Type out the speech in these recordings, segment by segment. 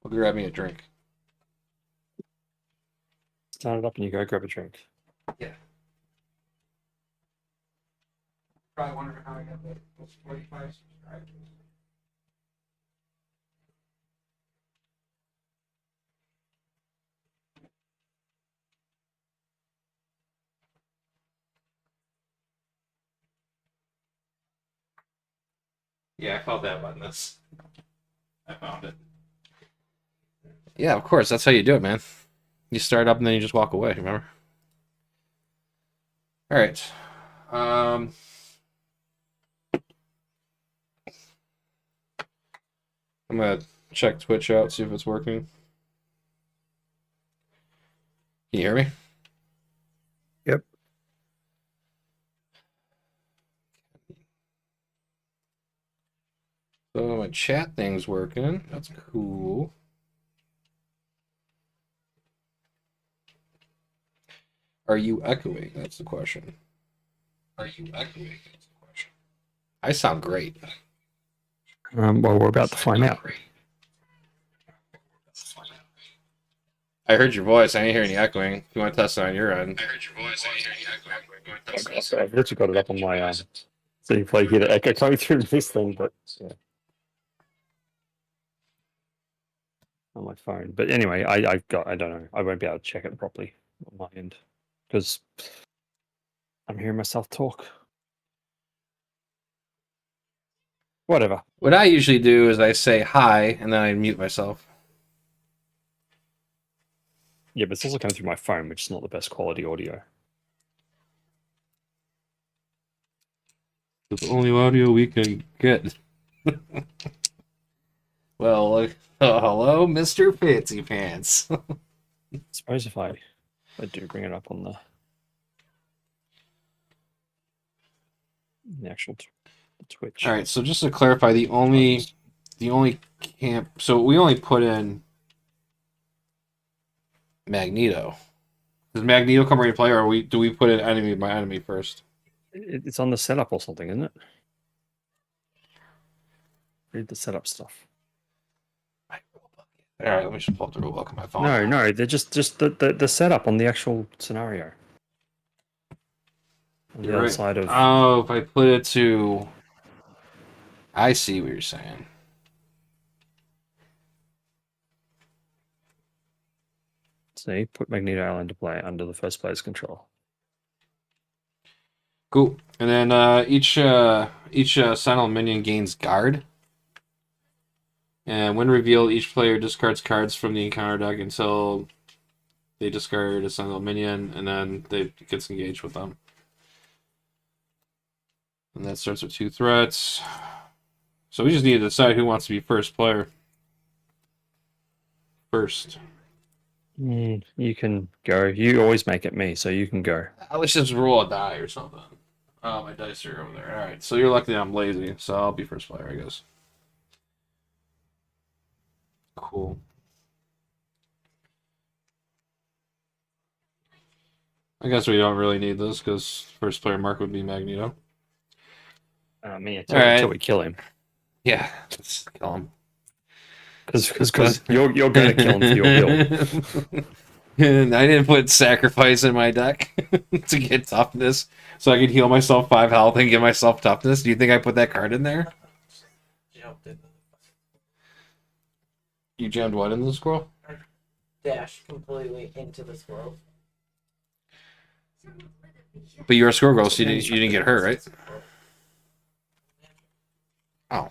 I'll grab me a drink. Start it up and you go grab a drink. Yeah. Probably wondering how I got those 45 subscribers. Yeah, I felt that button. I found it. Yeah, of course. That's how you do it, man. You start up and then you just walk away. Remember? All right. Um, I'm gonna check Twitch out, see if it's working. Can you hear me? Yep. So my chat thing's working. That's cool. Are you echoing? That's the question. Are you echoing? That's the question. I sound great. Well, we're about to find out. I heard your voice. I ain't hearing any echoing. If you want to test it on your end. I heard your voice. I ain't hearing you echoing. I've literally got it up on my so you probably hear the echo coming through this thing, but yeah. On my phone. But anyway, I don't know. I won't be able to check it properly on my end because I'm hearing myself talk. Whatever. What I usually do is I say hi and then I mute myself. Yeah, but it's also coming through my phone, which is not the best quality audio. It's the only audio we can get. Well, hello, Mr. Fancy Pants. I suppose if I do bring it up on the actual Twitch. All right, so just to clarify, the only camp. So we only put in Magneto. Does Magneto come ready to play, or do we put in enemy by enemy first? It's on the setup or something, isn't it? Read the setup stuff. All right, let me just pull up the rulebook on my phone. No, they're just the setup on the actual scenario. On the other side of. Oh, if I put it to. I see what you're saying. See, put Magneto Island to play under the first player's control. Cool. And then each Sentinel minion gains guard. And when revealed, each player discards cards from the encounter deck until they discard a Sentinel minion, and then they gets engaged with them. And that starts with 2 threats. So we just need to decide who wants to be first player. First. You can go. You always make it me, so you can go. Let's just roll a die or something. Oh, my dice are over there. Alright, so you're lucky that I'm lazy, so I'll be first player, I guess. Cool. I guess we don't really need this, because first player mark would be Magneto. Until we kill him. Yeah, let's kill him. Because you're going to kill him for your build. And I didn't put sacrifice in my deck to get toughness, so I could heal myself 5 health and give myself toughness. Do you think I put that card in there? You jammed what into the squirrel? Dash completely into the squirrel. But you're a squirrel girl, so you didn't get hurt, right? Oh.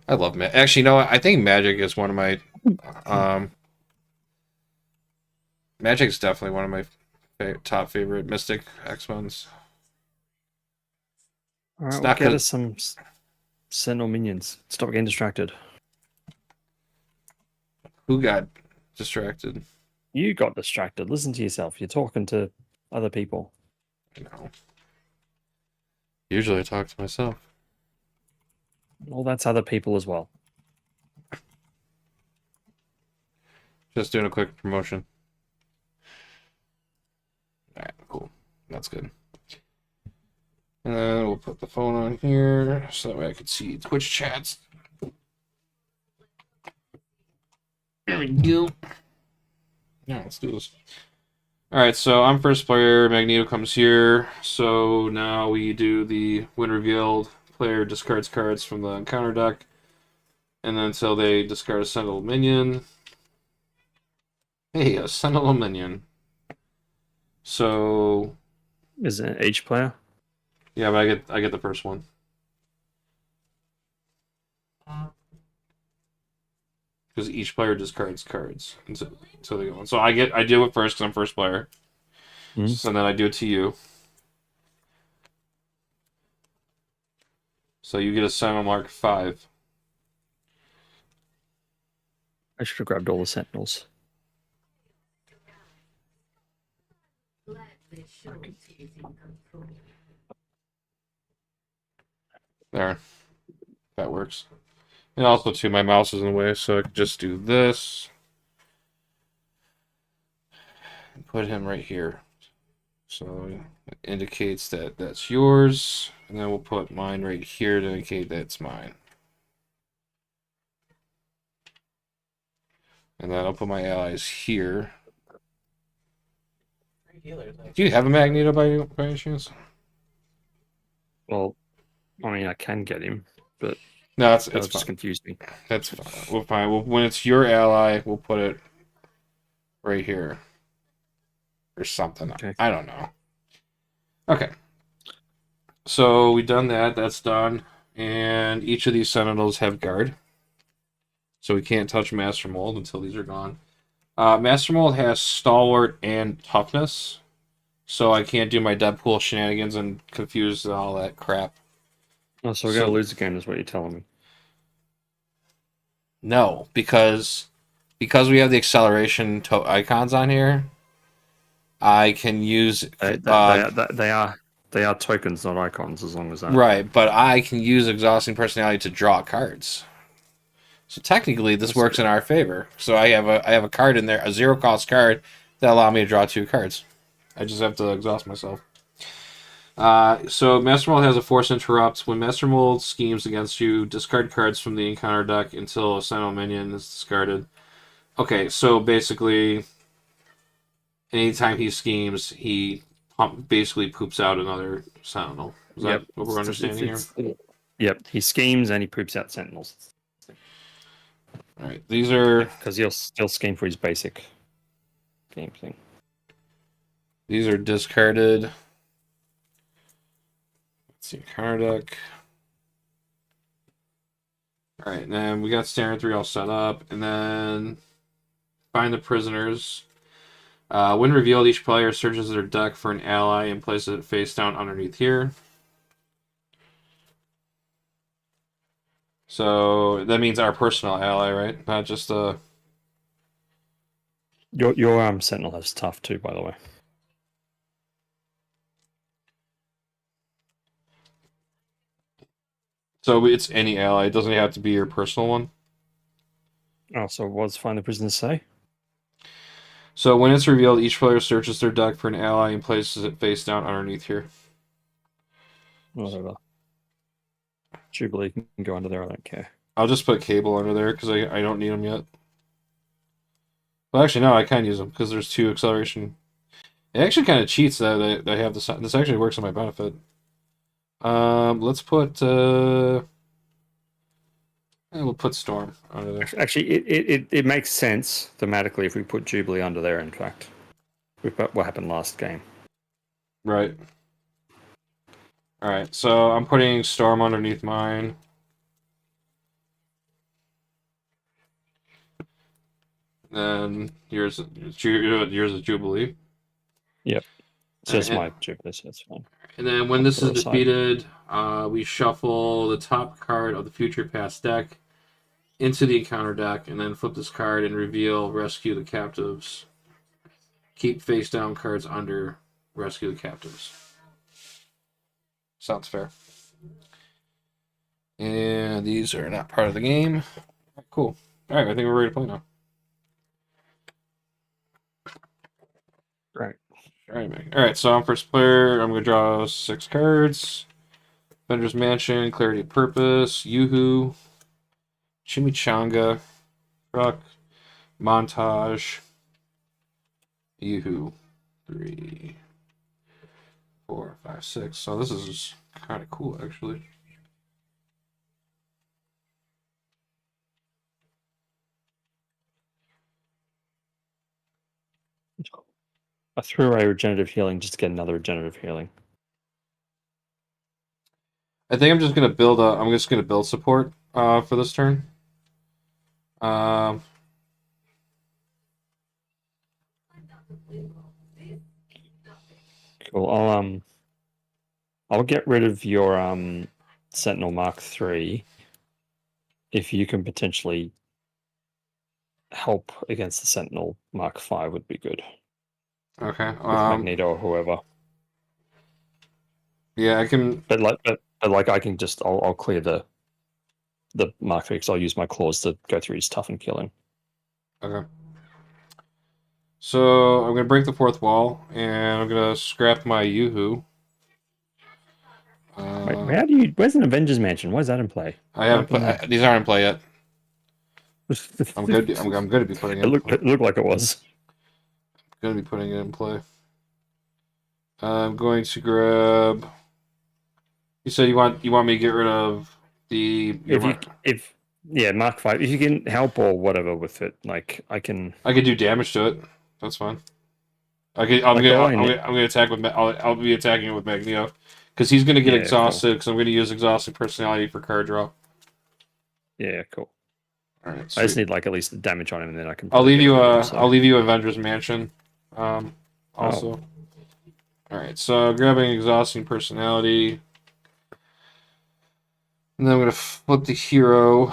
I love magic. Actually, you know what? I think magic is one of my... Magic's definitely one of my top favorite Mystic X-Ones. Alright, we'll get us some Sentinel minions. Stop getting distracted. Who got distracted? You got distracted. Listen to yourself. You're talking to other people. No. Usually I talk to myself. Well, that's other people as well. Just doing a quick promotion. Alright, cool. That's good. And then we'll put the phone on here so that way I can see Twitch chats. we go. Yeah, let's do this. Alright, so I'm first player. Magneto comes here. So now we do the when revealed, player discards cards from the encounter deck. And then until they discard a Sentinel minion. Hey, a Sentinel minion. So Is it each player? yeah, but I get the first one. Because each player discards cards until they go on. So I do it first because I'm first player. Mhm. So then I do it to you. So you get a Sentinel Mark 5. I should have grabbed all the sentinels. There. That works. And also, too, my mouse is in the way, so I could just do this. And put him right here. So it indicates that that's yours. And then we'll put mine right here to indicate that it's mine. And then I'll put my allies here. Do you have a Magneto by any chance? Well, I mean, I can get him, but No, that it's just fine. confused me. That's fine. We'll fine. When it's your ally, we'll put it right here. Or something. Okay. I don't know. Okay. So we've done that. That's done. And each of these Sentinels have guard. So we can't touch MasterMold until these are gone. MasterMold has Stalwart and Toughness. So I can't do my Deadpool shenanigans and confuse all that crap. Oh, so we're going to lose again, is what you're telling me. No, because we have the acceleration icons on here, I can use They are tokens, not icons, as long as that. right, but I can use exhausting personality to draw cards. So technically, this works in our favor. So I have a card in there, a 0-cost card that allow me to draw 2 cards. I just have to exhaust myself. So MasterMold has a Force Interrupt. When MasterMold schemes against you, discard cards from the encounter deck until a Sentinel minion is discarded. Okay, so basically, anytime he schemes, he basically poops out another Sentinel. Is that what we're understanding here? Yep, he schemes and he poops out sentinels. All right, these are... Because he'll still scheme for his basic game thing. These are discarded. Let's see, encounter deck. All right, and then we got standard 3 all set up, and then find the prisoners. When revealed, each player searches their deck for an ally and places it face down underneath here. So that means our personal ally, right? Not just a... Your sentinel has tough too, by the way. So it's any ally. It doesn't have to be your personal one. Oh, so what does find the prisoners say? So when it's revealed, each player searches their deck for an ally and places it face down underneath here. Whatever. Jubilee can go under there, I don't care. I'll just put Cable under there because I don't need them yet. Well, actually, no, I can use them because there's 2 acceleration. It actually kind of cheats that I have this. This actually works in my benefit. Let's put... we'll put Storm under there. Actually, it makes sense thematically if we put Jubilee under there, in fact. With what happened last game. Right. Alright, so I'm putting Storm underneath mine. Then yours is Jubilee. Yep. So it's my Jubilee, so that's fine. And then when this is defeated, we shuffle the top card of the Future Past deck into the encounter deck, and then flip this card and reveal Rescue the Captives. Keep face down cards under Rescue the Captives. Sounds fair. And these are not part of the game. Cool. Alright, I think we're ready to play now. Right. Alright, so I'm first player. I'm going to draw 6 cards. Bender's Mansion, Clarity of Purpose, Yoo-Hoo, Chimichanga, Truck, Montage. Yoo-hoo. 3, 4, 5, 6. So this is kind of cool, actually. I threw away regenerative healing just to get another regenerative healing. I think I'm just gonna build a. I'm just gonna build support for this turn. Um, Cool. I'll get rid of your Sentinel Mark III if you can potentially help against the Sentinel Mark V would be good. okay. With Magneto or whoever. Yeah, I can. But like I can just I'll clear the Mark III because I'll use my claws to go through his tough and kill him. Okay. So I'm gonna break the fourth wall, and I'm gonna scrap my Yoo-hoo. Wait, where's an Avengers Mansion? Why is that in play? I haven't put. These aren't in play yet. I'm good. I'm going to be putting it. It looked like it was. Going to be putting it in play. I'm going to grab. You said you want me to get rid of the. Mark V. If you can help or whatever with it, like I can. I could do damage to it. That's fine. I'm gonna attack with. I'll be attacking it with Magneto, because he's gonna get exhausted. Because I'm gonna use exhausting personality for card draw. Yeah, cool. All right. I just need like at least the damage on him, and then I can. I'll leave you. I'll leave you Avengers Mansion. Also. Oh. All right. So grabbing exhausting personality, and then I'm gonna flip the hero,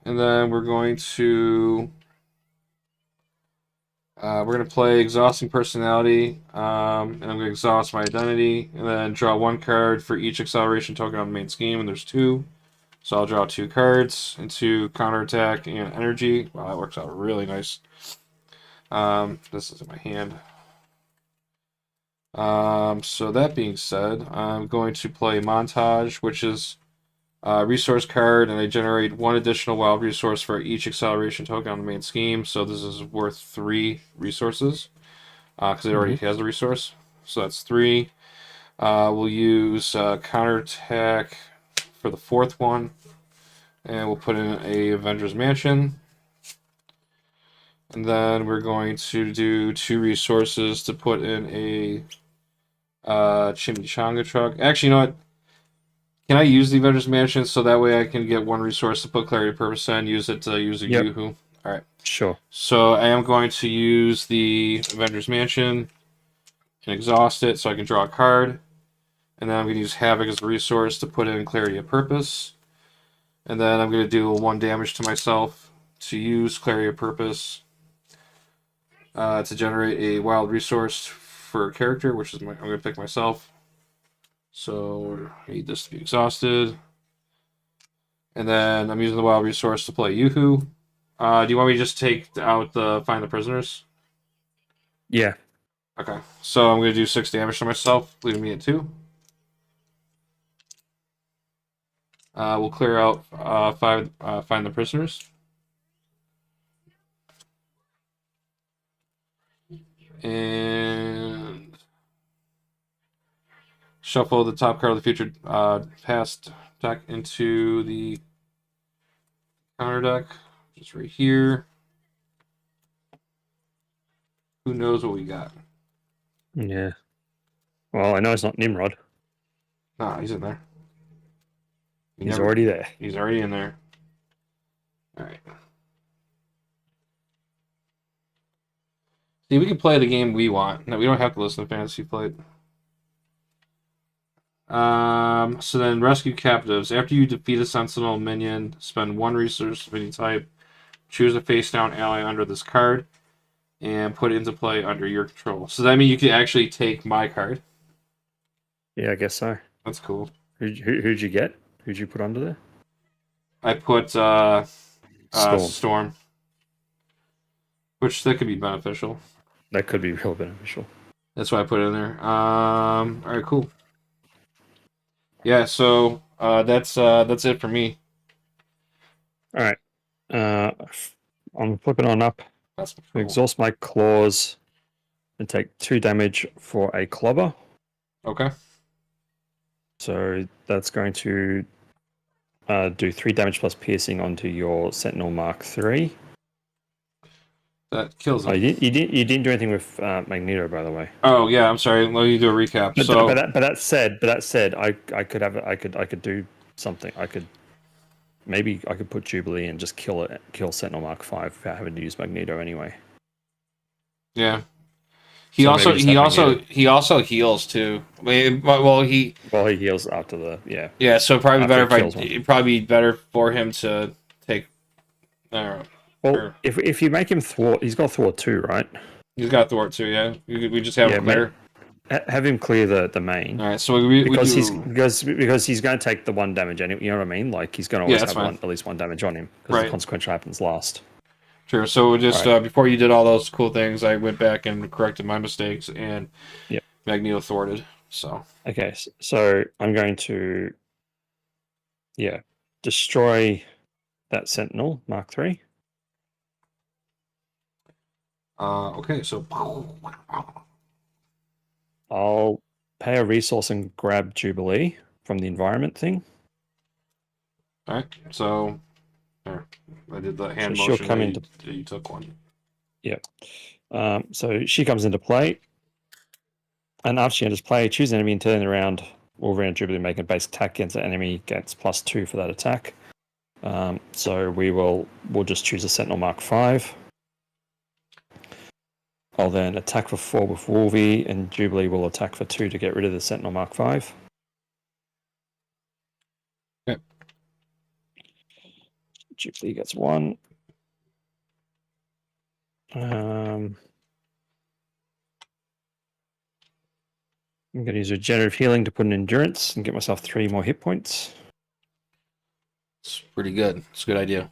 and then we're going to. We're going to play Exhausting Personality, and I'm going to exhaust my identity, and then draw one card for each acceleration token on the main scheme, and there's 2. So I'll draw 2 cards into counterattack and energy. Wow, that works out really nice. This is in my hand. So that being said, I'm going to play Montage, which is a resource card, and I generate 1 additional wild resource for each acceleration token on the main scheme. So this is worth 3 resources because it already has a resource. So that's 3. We'll use counterattack for the 4th one, and we'll put in a Avengers Mansion. And then we're going to do 2 resources to put in a Chimichanga truck. Actually, you know what? Can I use the Avengers Mansion so that way I can get 1 resource to put Clarity of Purpose in, use it to use a Yoo-hoo? Alright. Sure. So I am going to use the Avengers Mansion and exhaust it so I can draw a card. And then I'm going to use Havoc as a resource to put in Clarity of Purpose. And then I'm going to do 1 damage to myself to use Clarity of Purpose to generate a wild resource for a character, which is I'm going to pick myself. So I need this to be exhausted. And then I'm using the wild resource to play Yoo-hoo. Do you want me to just take out the Find the Prisoners? Yeah. Okay. So I'm going to do 6 damage to myself, leaving me at 2. We'll clear out 5 Find the Prisoners. And shuffle the top card of the future past deck into the counter deck, just right here. Who knows what we got? Yeah. Well, I know it's not Nimrod. Nah, he's in there. He's already there. He's already in there. All right. See, we can play the game we want. No, we don't have to listen to Fantasy Flight. So then rescue captives. After you defeat a sentinel minion, spend 1 resource of any type. Choose a face down ally under this card and put it into play under your control. So that means you can actually take my card. Yeah, I guess so. That's cool. Who'd you get? Who'd you put under there? I put Storm. Which that could be beneficial. That could be real beneficial. That's why I put it in there. Alright, cool. Yeah, so that's it for me. All right. I'm flipping on up That's cool. Exhaust my claws and take 2 damage for a clobber. Okay. So that's going to do 3 damage plus piercing onto your Sentinel Mark 3. That kills Oh, him. you didn't do anything with Magneto, by the way. Oh yeah, I'm sorry. Let me do a recap. But that said, I could do something. Maybe I could put Jubilee and just kill Sentinel Mark 5 without having to use Magneto anyway. Yeah. So maybe just have He also heals too. Well, he heals after the yeah. So probably after better he kills one. it'd probably be better for him to take. Well, Or- if you make him thwart, he's got thwart 2, right? He's got thwart too. Yeah. We just have him clear. Have him clear the main. All right. So we Because do... because he's going to take the 1 damage, and you know what I mean. Like he's going to always have at least 1 damage on him because Right. the consequential happens last. True. So just Right. before you did all those cool things, I went back and corrected my mistakes, and Magneto thwarted. So Okay, so I'm going to destroy that Sentinel Mark 3. okay. So I'll pay a resource and grab Jubilee from the environment thing. all right. So there, I did the hand So she'll motion. come that into- you took one. Yep. So she comes into play, and after she enters play, choose an enemy and turn the round. Wolverine and Jubilee make a base attack against the enemy, gets +2 for that attack. So we'll just choose a Sentinel Mark 5. I'll then attack for 4 with Wolvie, and Jubilee will attack for 2 to get rid of the Sentinel Mark 5. Okay. Jubilee gets 1. I'm going to use regenerative healing to put an endurance and get myself 3 more hit points. It's pretty good. It's a good idea.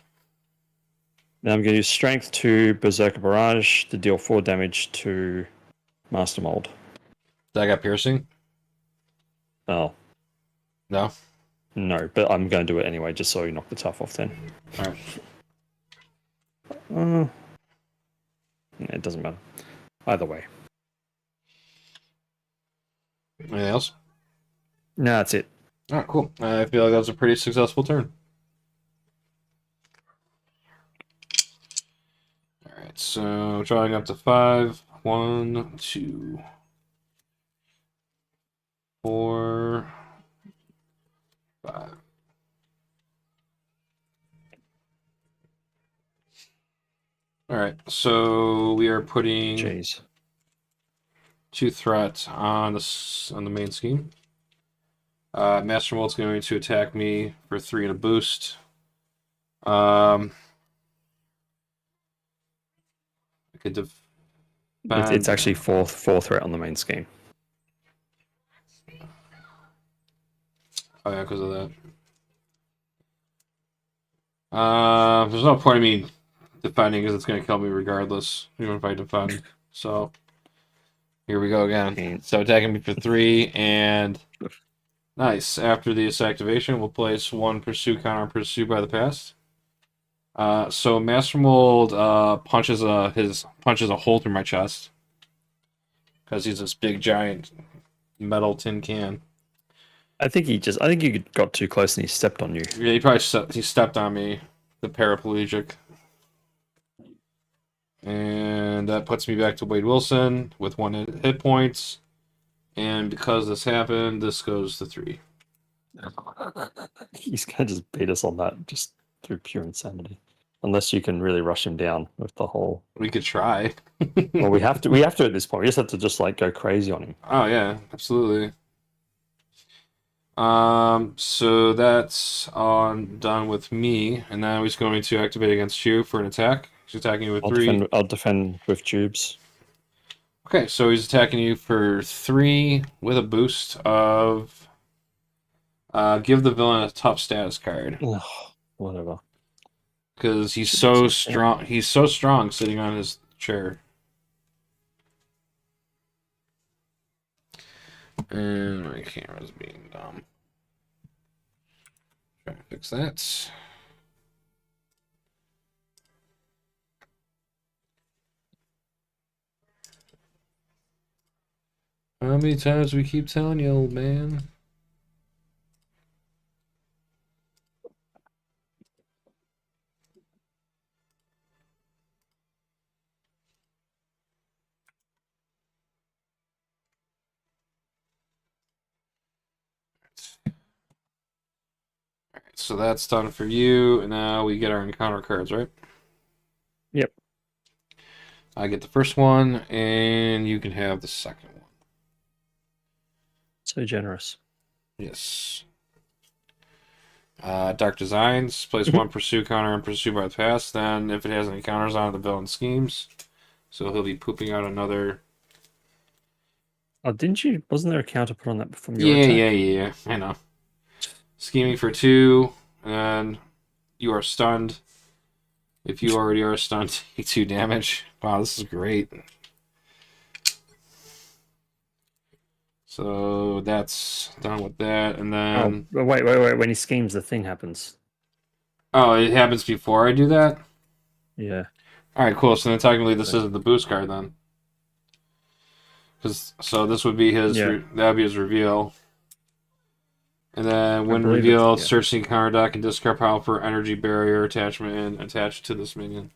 Now I'm going to use strength to Berserker Barrage to deal 4 damage to MasterMold. That got piercing? Oh. No? No, but I'm going to do it anyway, just so you knock the tough off then. Alright. It doesn't matter. Either way. Anything else? No, that's it. Alright, cool. I feel like that was a pretty successful turn. Alright, so drawing up to 5. 1, 2, 4, 5. Alright, so we are putting Jeez. 2 threats on the main scheme. MasterMold's going to attack me for 3 and a boost. I could defend. It's actually four threat on the main scheme. Oh yeah, because of that. There's no point in me defending because it's going to kill me regardless, even if I defend. So here we go again. So attacking me for 3 and nice. After this activation, we'll place 1 pursue counter on pursue by the past. So MasterMold punches a hole through my chest because he's this big giant metal tin can. I think you got too close and he stepped on you. Yeah, he stepped on me, the paraplegic. And that puts me back to Wade Wilson with 1 hit points. And because this happened, this goes to 3. He's gonna just beat us on that just through pure insanity. Unless you can really rush him down with the whole. We could try. Well, we have to at this point. We just have to just like go crazy on him. Oh yeah, absolutely. So that's done with me, and now he's going to activate against you for an attack. He's attacking you with 3. I'll defend with tubes. Okay, so he's attacking you for 3 with a boost of give the villain a tough status card. Whatever. Because he's so strong. He's so strong sitting on his chair. And my camera's being dumb. Trying to fix that. How many times we keep telling you, old man? Alright, so that's done for you, and now we get our encounter cards, right? Yep. I get the first one, and you can have the second one. So generous. Yes. Dark Designs. Place one pursue counter and pursue by the pass. Then, if it has any counters on it, the villain schemes. So he'll be pooping out another. Oh, didn't you? Wasn't there a counter put on that from your Yeah, attack? yeah. I know. Scheming for 2, and you are stunned. If you already are stunned, take 2 damage. Wow, this is great. So that's done with that, and then Oh, wait. When he schemes, the thing happens. oh, it happens before I do that. Yeah. All right, cool. So then technically this isn't the boost card then, because so this would be his Yeah. that would be his reveal, and then when believe it's- revealed, yeah. search the counter deck and discard power for energy barrier attachment and attach it to this minion.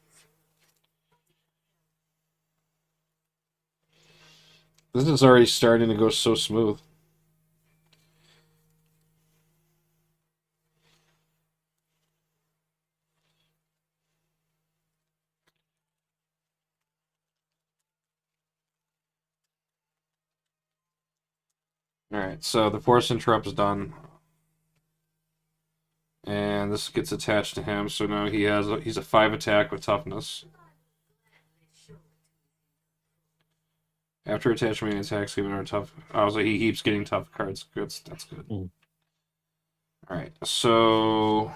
This is already starting to go so smooth. Alright, so the force interrupt is done. And this gets attached to him, so now he's a 5 attack with toughness. After attachment attacks given are tough. Oh, so he keeps getting tough cards. That's good. Mm. Alright, so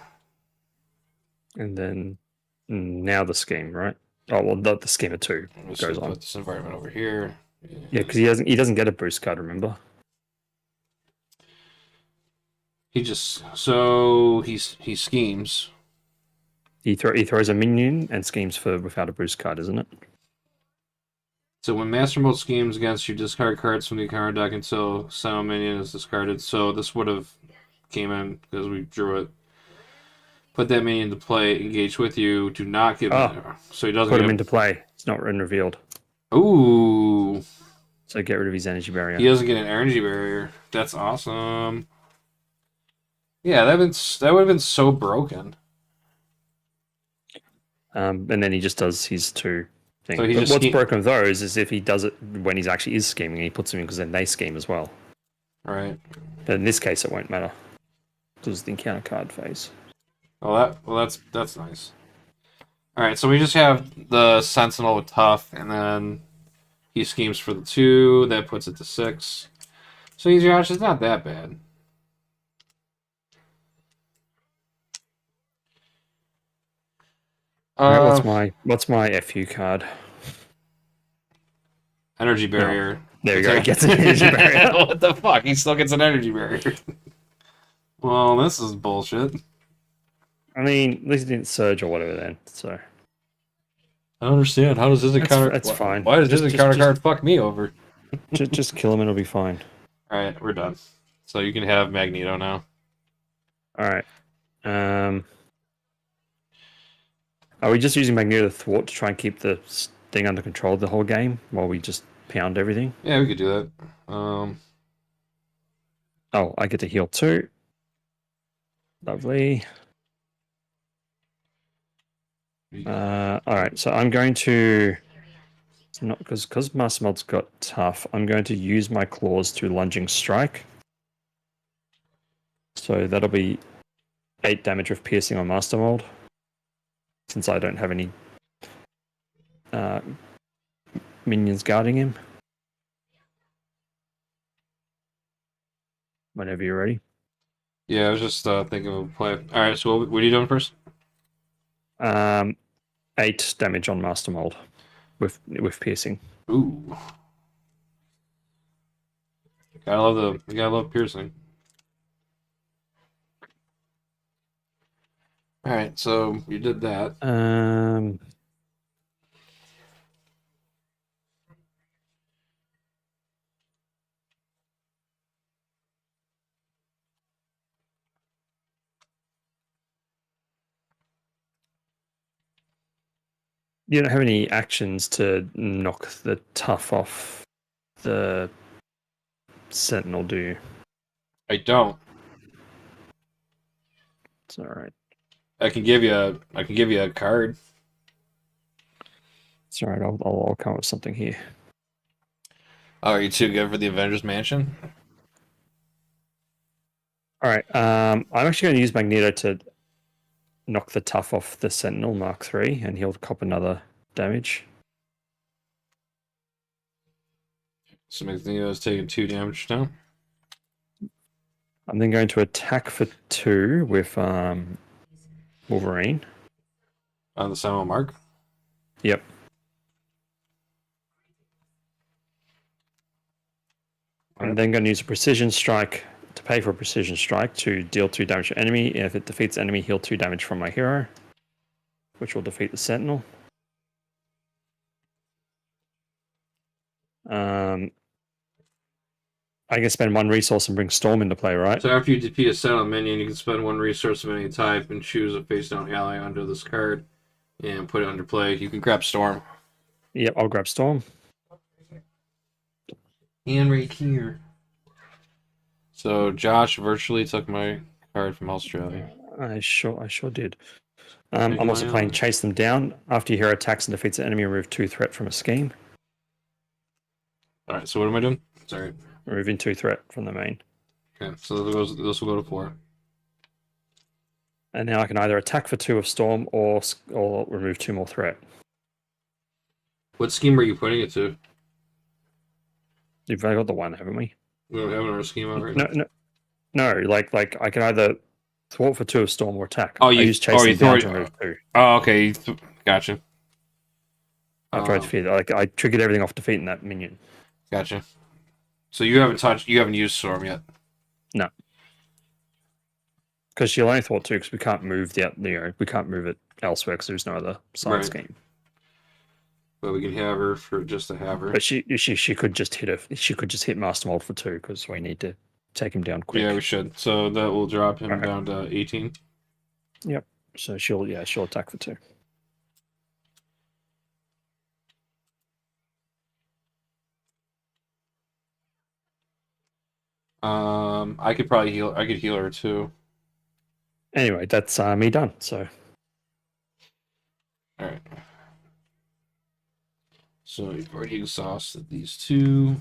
And then now the scheme, right? Oh well, the scheme of 2 I'm just goes gonna on. put this environment over here. Yeah, because he doesn't get a boost card. Remember? He schemes. He throws a minion and schemes for without a boost card, isn't it? So when MasterMold schemes against you, discard cards from the card deck until Sentinel minion is discarded. So this would have came in because we drew it. Put that minion into play, engage with you. Do not give it. So he doesn't Put get him into play. It's not revealed. Ooh. So get rid of his energy barrier. He doesn't get an energy barrier. That's awesome. Yeah, that would have been so broken. And then he just does his 2 things. So he But just what's broken of those is if he does it when he's actually is scheming, and he puts them in because then they scheme as well. Right. But in this case, it won't matter because it's the encounter card phase. That's nice. All right, so we just have the Sentinel with tough, and then he schemes for the 2. That puts it to 6. So Easy Josh is not that bad. All right, what's my FU card? Energy barrier. There you go. He gets an energy barrier. What the fuck? He still gets an energy barrier. Well, this is bullshit. I mean, at least he didn't surge or whatever then. So I don't understand. How does his encounter? That's fine. Why does his encounter card fuck me over? just kill him and it'll be fine. All right, we're done. So you can have Magneto now. All right. Are we just using Magneto to thwart to try and keep the thing under control the whole game while we just pound everything? Yeah, we could do that. Oh, I get to heal 2. Lovely. All right, so I'm going to not because MasterMold's got tough. I'm going to use my claws to lunging strike. So that'll be 8 damage of piercing on MasterMold. Since I don't have any minions guarding him. Whenever you're ready. Yeah, I was just thinking of a play. All right, so what are you doing first? 8 damage on MasterMold with piercing. Ooh, gotta love piercing. All right, so you did that. You don't have any actions to knock the tough off the sentinel, do you? I don't. It's all right. I can give you a card. It's all right. I'll come up with something here. Oh, are you too good for the Avengers Mansion? All right. I'm actually going to use Magneto to knock the tough off the Sentinel Mark III, and he'll cop another damage. So Magneto's taking 2 damage now. I'm then going to attack for 2 with Wolverine. On the Sentinel mark. Yep. I'm then going to use a precision strike to pay for a precision strike to deal 2 damage to enemy. If it defeats enemy, heal 2 damage from my hero, which will defeat the Sentinel. I can spend 1 resource and bring Storm into play, right? So after you defeat a Sentinel minion, you can spend 1 resource of any type and choose a face-down ally under this card and put it under play. You can grab Storm. Yep, I'll grab Storm. And right here. So Josh virtually took my card from Australia. I sure did. Take I'm also my playing own. Chase Them Down. After your hero attacks and defeats an enemy, remove 2 threat from a scheme. Alright, so what am I doing? Sorry. Removing 2 threat from the main. Okay, so this will go to 4. And now I can either attack for 2 with Storm or remove 2 more threat. What scheme are you putting it to? You've only got the 1, haven't we? We don't have another scheme out right now. No. Like I can either thwart for 2 of Storm or attack. Oh, I use Chase Them Down to remove 2. Oh, okay. Gotcha. After I defeat, I triggered everything off defeating that minion. Gotcha. So you haven't used Storm yet. No, because she'll only thwart 2 because we can't move we can't move it elsewhere because there's no other side Right. scheme. But we can have her for just to have her. But she could just hit MasterMold for 2 because we need to take him down quick. Yeah, we should. So that will drop him Alright. down to 18. Yep. So she'll attack for 2. I could heal her too. Anyway, that's me done. So All right. So you've already exhausted these 2.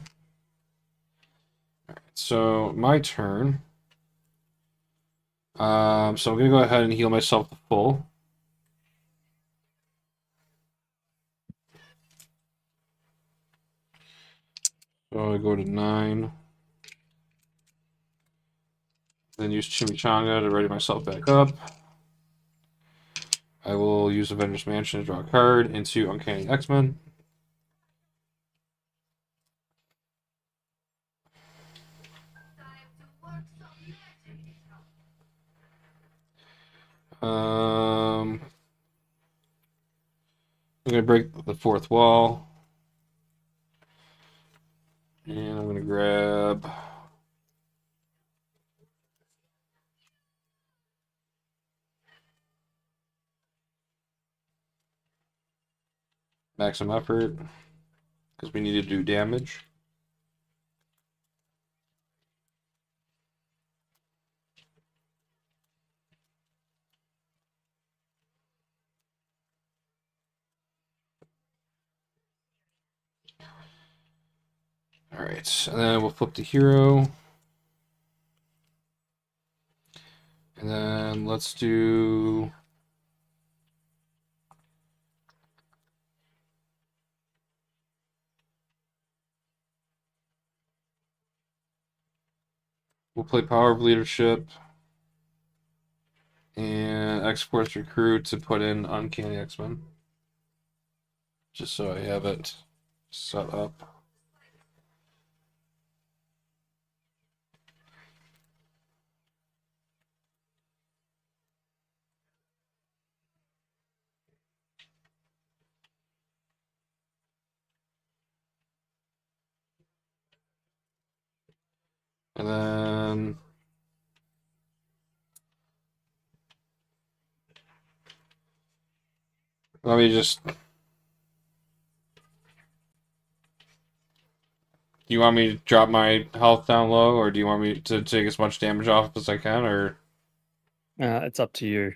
All right. So my turn. So I'm gonna go ahead and heal myself to full. So I go to 9. Then use Chimichanga to ready myself back up. I will use Avengers Mansion to draw a card into Uncanny X-Men. I'm gonna break the 4th wall. And I'm gonna grab maximum effort because we need to do damage. All right, and then we'll flip the hero. And then let's do we'll play Power of Leadership and X-Force Recruit to put in Uncanny X-Men. Just so I have it set up. And then let me just Do you want me to drop my health down low, or do you want me to take as much damage off as I can, or? It's up to you.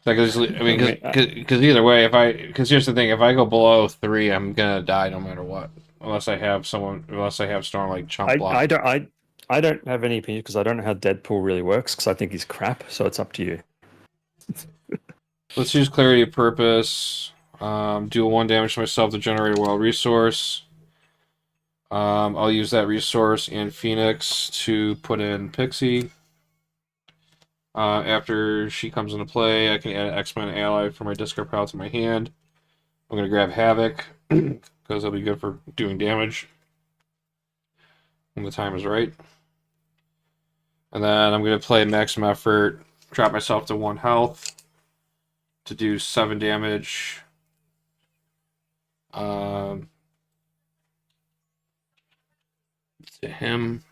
Like, I mean, I mean, because either way, because here's the thing, if I go below 3, I'm gonna die no matter what, unless I have Storm like chump block. I don't have any opinion because I don't know how Deadpool really works because I think he's crap. So it's up to you. Let's use Clarity of Purpose. Deal 1 damage to myself to generate a wild resource. I'll use that resource and Phoenix to put in Pixie. After she comes into play, I can add an X-Men ally for my discard pile to my hand. I'm going to grab Havoc, because it'll be good for doing damage when the time is right. And then I'm going to play Maximum Effort, drop myself to 1 health to do 7 damage. To him.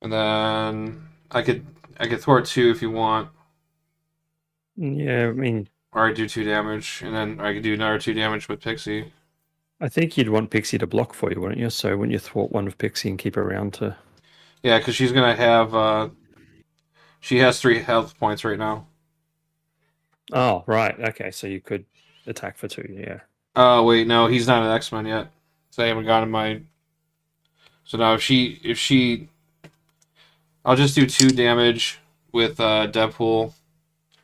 And then I could thwart 2 if you want, Yeah, I mean, or I do 2 damage, and then I could do another 2 damage with Pixie. I think you'd want Pixie to block for you, wouldn't you? So wouldn't you thwart one of Pixie and keep her around to? Yeah, because she's gonna have. She has 3 health points right now. Oh, right. Okay, so you could attack for 2. Yeah. Oh wait, no, he's not an X-Men yet, so I haven't gotten my. So now if she, I'll just do 2 damage with Deadpool.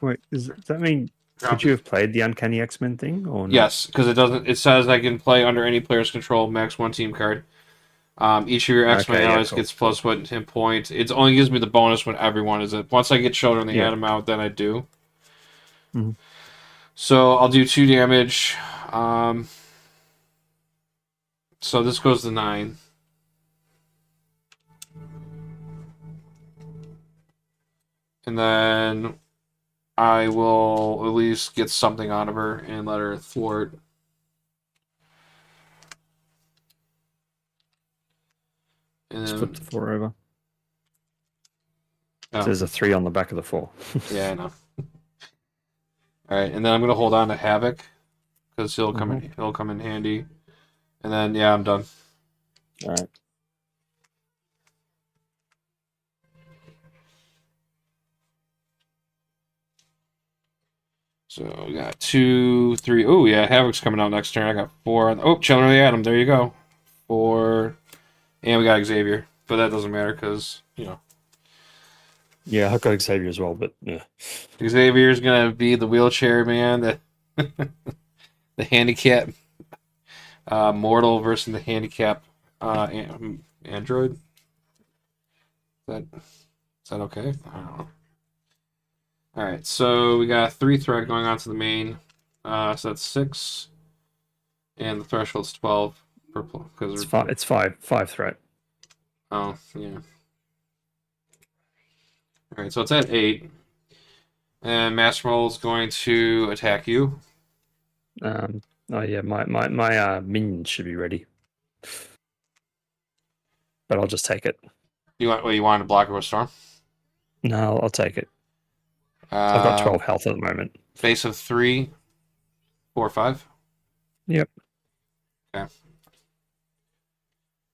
Wait, does that mean Drop could you have played the Uncanny X-Men thing or not? Yes, because it doesn't. It says I can play under any player's control, max 1 team card. Each of your X-Men Okay, yeah, allies cool. gets plus 1 hit point. It only gives me the bonus when everyone is it. Once I get children, they Yeah. add them out. Then I do. Mhm. So I'll do 2 damage. So this goes to 9. And then I will at least get something out of her and let her thwart. And Just then, flip the 4 over. oh, So there's a 3 on the back of the 4. yeah, I know. All right, and then I'm gonna hold on to Havoc because he'll come in handy. And then yeah, I'm done. All right. So we got 2, 3. Oh yeah, Havoc's coming out next turn. I got 4. Oh, Children of the Atom. There you go. 4, and we got Xavier, but that doesn't matter because Yeah, I've got Xavier as well, but yeah. Xavier's gonna be the wheelchair man, that the handicap mortal versus the handicap android. Is that okay? I don't know. All right, so we got 3 threat going on to the main. So that's 6, and the threshold's 12 because It's 5 threat. Oh yeah. All right, so it's at 8, and MasterMold's going to attack you. Oh yeah, my minions should be ready, but I'll just take it. You want to block it with Storm? No, I'll take it. I've got 12 health at the moment. Base of 3, 4, 5. Yep. Okay.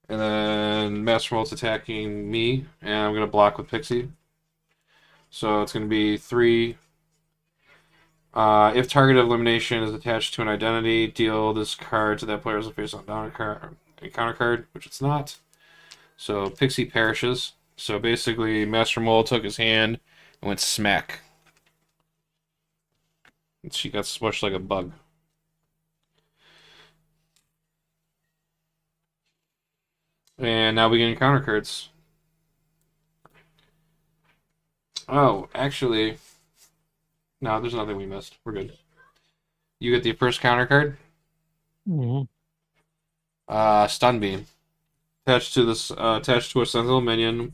And then MasterMold's attacking me, and I'm going to block with Pixie. So it's going to be 3. If target elimination is attached to an identity, deal this card to that player as a face-on down card, a counter card, which it's not. So Pixie perishes. So basically, MasterMold took his hand and went smack. And she got smushed like a bug. And now we get counter cards. Oh, actually, no, there's nothing we missed. We're good. You get the first counter card. Mm-hmm. Stun beam. Attached to a sentinel minion.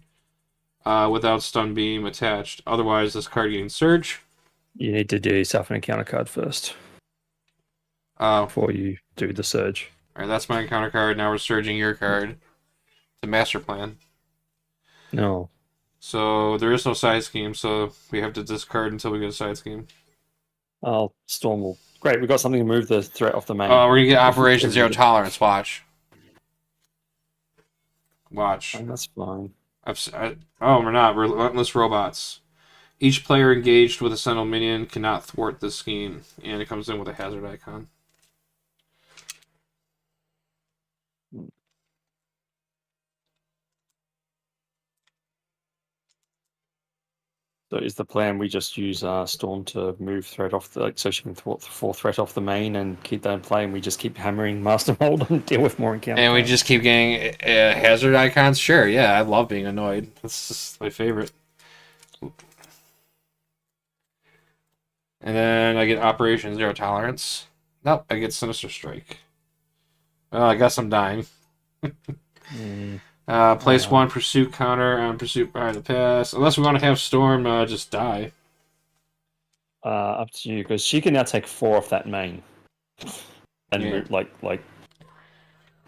Without stun beam attached. Otherwise, this card gains surge. You need to do yourself an encounter card first before you do the surge. All right, that's my encounter card. Now we're surging your card to Master Plan. No. So there is no side scheme, so we have to discard until we get a side scheme. Oh, Storm will. Great, we got something to move the threat off the main. We're gonna get If we Operation ever Zero need it. Tolerance. Watch. Watch. And that's fine. Oh, we're not. Relentless Robots. Each player engaged with a Sentinel minion cannot thwart this scheme, and it comes in with a hazard icon. So is the plan we just use Storm to move threat off the, like, so she can thwart the 4 threat off the main and keep that in play, and we just keep hammering MasterMold and deal with more encounter And we cards? just keep getting hazard icons? Sure, yeah, I love being annoyed. That's just my favorite. And then I get Operation Zero Tolerance. Nope, I get Sinister Strike. Well, I guess I'm dying. Place one pursuit counter on pursuit behind the pass. Unless we want to have Storm just die. Up to you, because she can now take 4 off that main. And Yeah. move, like, let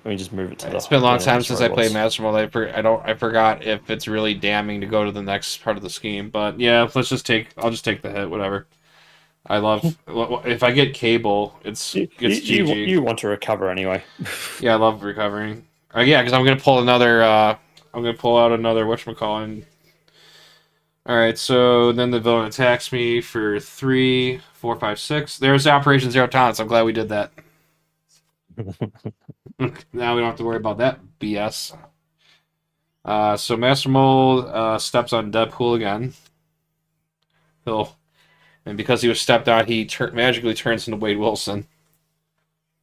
me just move it to the. It's been a long the time next since I played robots. MasterMold. I forgot if it's really damning to go to the next part of the scheme. But yeah, I'll just take the hit. Whatever. I love if I get Cable, it's GG. You want to recover anyway. Yeah, I love recovering. Yeah, because I'm gonna pull another. I'm gonna pull out another whatchamacallit. All right, so then the villain attacks me for 3, 4, 5, 6. There's Operation Zero Tolerance. I'm glad we did that. Now we don't have to worry about that BS. So Master Mold steps on Deadpool again. And because he was stepped on, he magically turns into Wade Wilson.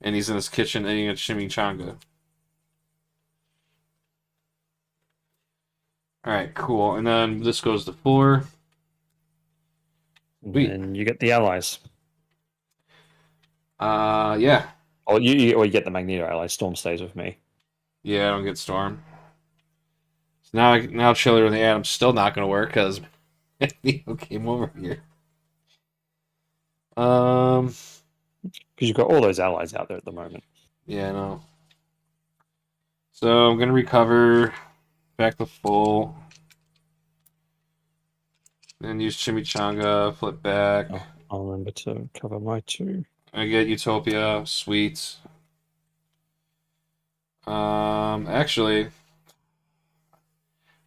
And he's in his kitchen eating a chimichanga. Alright, cool. And then this goes to 4. Sweet. And you get the allies. Yeah. Or you get the Magneto allies. Storm stays with me. Yeah, I don't get Storm. So now Chiller and the Atom's still not going to work because Neo came over here. Because you've got all those allies out there at the moment. Yeah, I know. So I'm going to recover back to full. Then use Chimichanga, flip back. Oh, I'll remember to cover my 2. I get Utopia, sweet. Actually,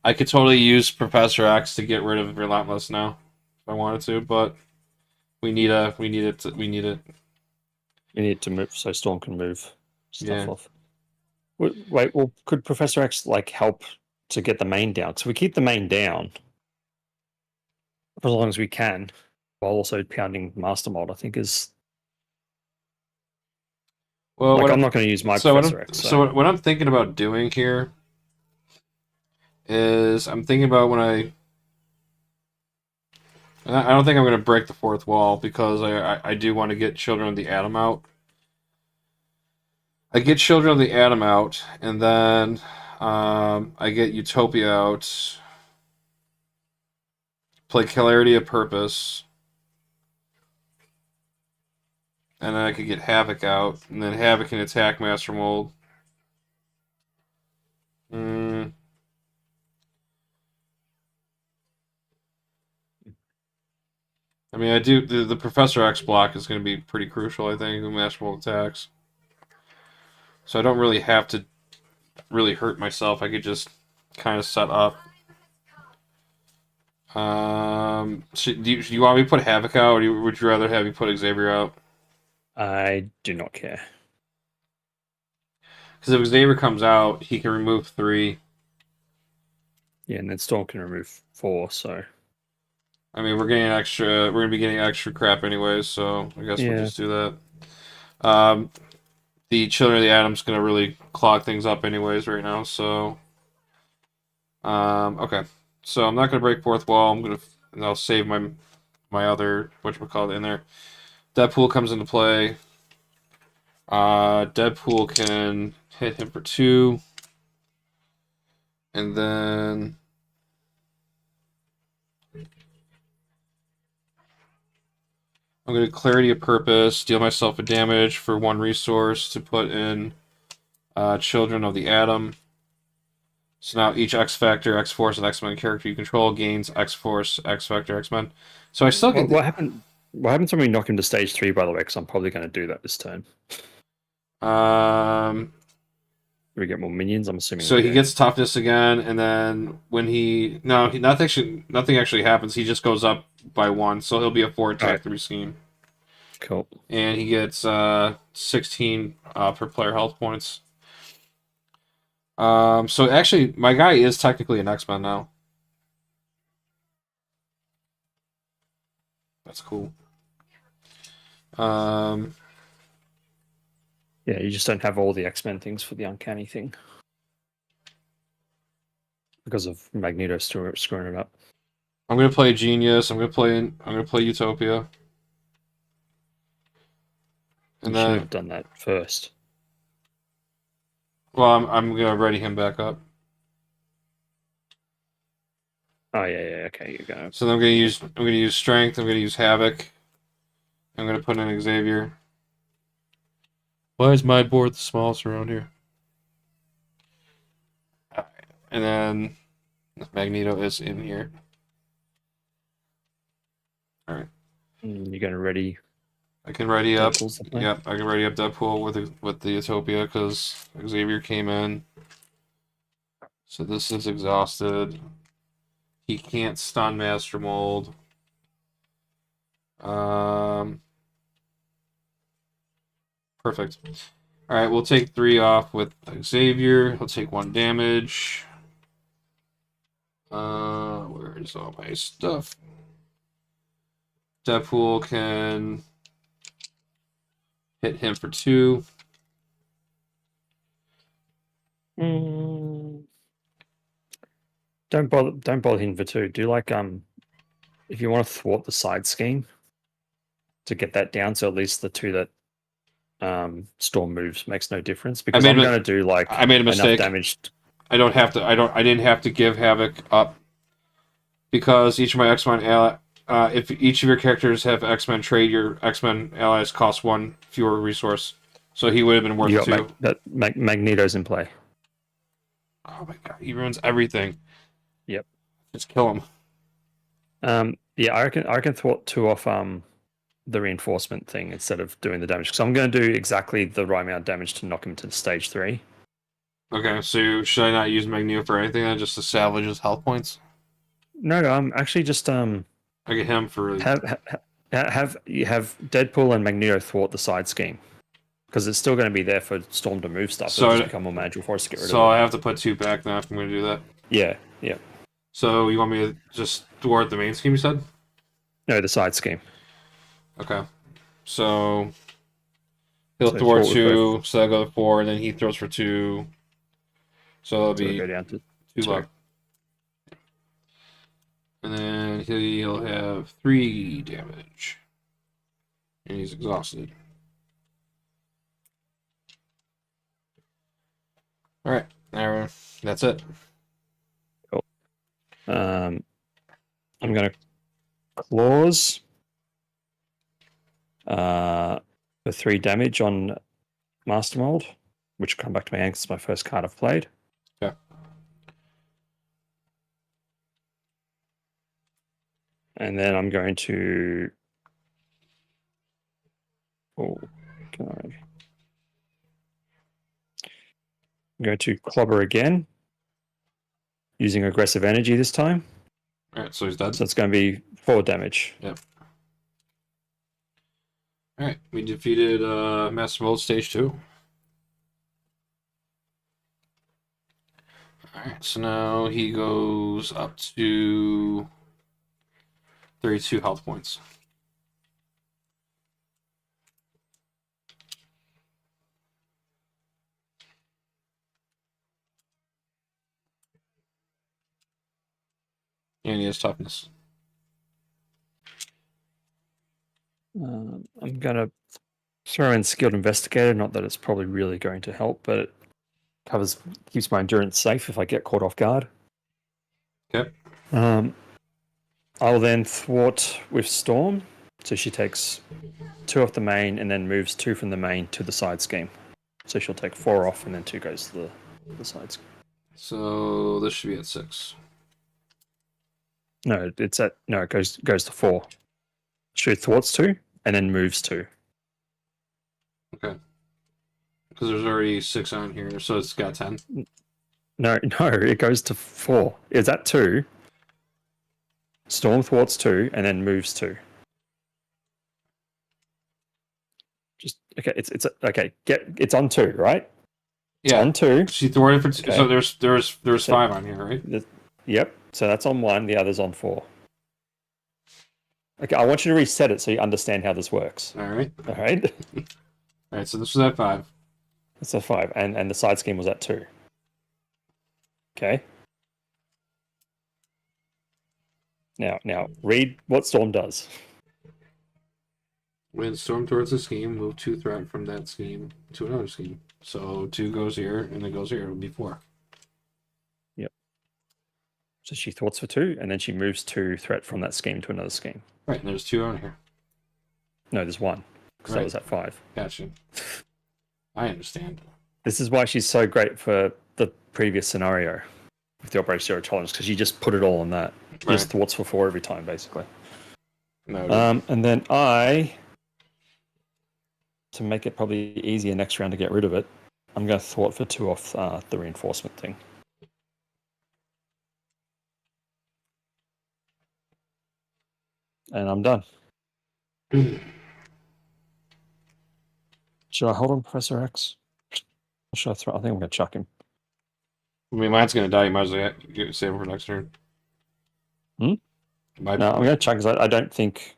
I could totally use Professor X to get rid of Relentless now, if I wanted to, but we need it. You need to move so Storm can move stuff Yeah. off. Wait, well, could Professor X like help to get the main down? So we keep the main down for as long as we can, while also pounding MasterMold. I think is Well, like I'm not going to use my Professor X. So what I'm thinking about doing here is I'm thinking about when I don't think I'm going to break the fourth wall because I do want to get Children of the Atom out. I get Children of the Atom out, and then I get Utopia out. Play Clarity of Purpose. And then I could get Havoc out, and then Havoc can attack Master Mold. I mean, I do the Professor X block is going to be pretty crucial, I think, when Master Mold attacks. So I don't really have to really hurt myself. I could just kind of set up. Do you want me to put Havoc out, or would you rather have me put Xavier out? I do not care. Because if Xavier comes out, he can remove 3. Yeah, and then Storm can remove 4. So I mean, we're gonna be getting extra crap anyways, so I guess we'll just do that. The Children of the Atom's gonna really clog things up anyways right now, so okay. So I'm not gonna break fourth wall. And I'll save my other whatchamacallit in there. Deadpool comes into play. Deadpool can hit him for 2. And then I'm going to Clarity of Purpose, deal myself a damage for 1 resource to put in Children of the Atom. So now each X Factor, X Force, and X Men character you control gains X Force, X Factor, X Men. So I still get What happened? What happens when we knock him to stage 3? By the way, because I'm probably going to do that this turn. Do we get more minions? I'm assuming. So we he do. gets toughness again, and then when nothing actually happens. He just goes up by 1, so he'll be a 4 attack Alright. 3 scheme, Cool. and he gets 16 per player health points. So actually, my guy is technically an X-Men now. That's cool. Yeah, you just don't have all the X-Men things for the uncanny thing because of Magneto screwing it up. I'm gonna play Genius. I'm gonna play Utopia. And You should then, have done that first. well, I'm gonna ready him back up. Oh yeah, okay, you go. So then I'm gonna use Strength. I'm gonna use Havoc. I'm gonna put in Xavier. Why is my board the smallest around here? And then Magneto is in here. All right. You're going to ready. I can ready up. Deadpool's the plan? Yep, I can ready up Deadpool with the Utopia because Xavier came in. So this is exhausted. He can't stun MasterMold. Perfect. All right, we'll take 3 off with Xavier. He'll take 1 damage. Where is all my stuff? Deadpool can hit him for 2. Don't bother him for 2. Do like if you want to thwart the side scheme to get that down, so at least the 2 that Storm moves makes no difference. Because I'm going to do like I made a mistake. enough damage. I didn't have to give Havoc up because each of my X-Men if each of your characters have X-Men trade, your X-Men allies cost 1 fewer resource. So he would have been worth You 2. got Magneto's in play. Oh my god, he ruins everything. Yep. Just kill him. Yeah, I reckon thwart 2 off the reinforcement thing instead of doing the damage. Because I'm going to do exactly the right amount of damage to knock him to stage 3. Okay, so should I not use Magneto for anything then, just to salvage his health points? No, actually just I get him for have Deadpool and Magneto thwart the side scheme. Because it's still going to be there for Storm to move stuff. So It'll just become more manageable for us to get rid of it. So I have to put 2 back now if I'm going to do that. Yeah. So you want me to just thwart the main scheme, you said? No, the side scheme. Okay. So he'll So thwart thwart with 2, so that'll go to 4, and then he throws for 2. So that'll So be go down to 2 2. left. And then he'll have 3 damage. And he's exhausted. Alright, that's it. Cool. I'm going to claws for 3 damage on MasterMold, which will come back to my hand 'cause it's my first card I've played. Yeah. And then I'm going to... Oh, God. I'm going to clobber again, using aggressive energy this time. Alright, so he's dead. So it's going to be 4 damage. Yep. Alright, we defeated MasterMold Stage 2. Alright, so now he goes up to 32 health points. And he has toughness. I'm going to throw in Skilled Investigator. Not that it's probably really going to help, but it keeps my endurance safe if I get caught off guard. Okay. I'll then thwart with Storm. So she takes 2 off the main and then moves 2 from the main to the side scheme. So she'll take 4 off and then 2 goes to the side scheme. So this should be at 6. No, it's at no. It goes to 4. Shoot thwarts 2 and then moves 2. Okay. Because there's already 6 on here, so it's got 10. No, it goes to 4. It's at 2. Storm thwarts 2 and then moves 2. Just okay. It's okay. It's on 2, right? It's Yeah. on 2. She thwarted for 2. Okay. So there's So- 5 on here, right? Yep. So that's on 1. The other's on 4. Okay. I want you to reset it so you understand how this works. All right. All right. All right. So this was at 5. That's a 5, and the side scheme was at 2. Okay. Now read what Storm does. When storm towards a scheme, move 2 threat from that scheme to another scheme. So 2 goes here, and it goes here. It would be 4. So she thwarts for 2, and then she moves 2 threat from that scheme to another scheme. Right, and there's 2 on here. No, there's 1 because that Right. was at 5. Gotcha. I understand. This is why she's so great for the previous scenario with the Operation Zero Tolerance, because you just put it all on that. You just thwarts for 4 every time, basically. No. And then to make it probably easier next round to get rid of it, I'm going to thwart for 2 off the reinforcement thing. And I'm done. Should I hold on Professor X? Or should I throw? I think I'm going to chuck him. I mean, mine's gonna die. You might as well save him for next turn. No, I'm going to chuck because I don't think.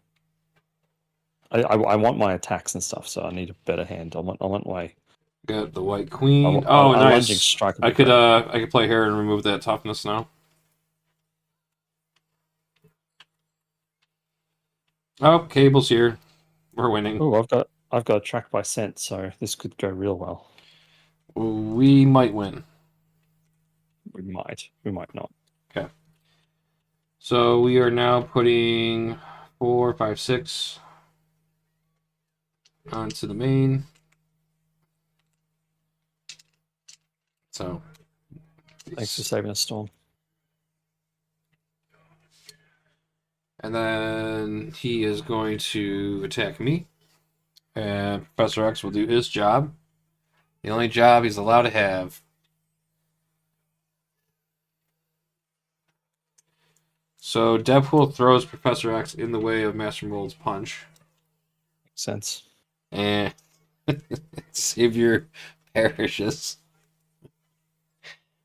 I want my attacks and stuff, so I need a better hand. I want my. Got the White Queen. a Nice. lunging strike would I be could great. I could play here and remove that toughness now. Oh, Cable's here. We're winning. Oh, I've got a track by scent, so this could go real well. We might win. We might not. Okay. So we are now putting 4, 5, 6 onto the main. So Thanks for saving us, Storm. and then he is going to attack me. And Professor X will do his job. The only job he's allowed to have. So Deadpool throws Professor X in the way of MasterMold's punch. Makes sense. And Savior perishes.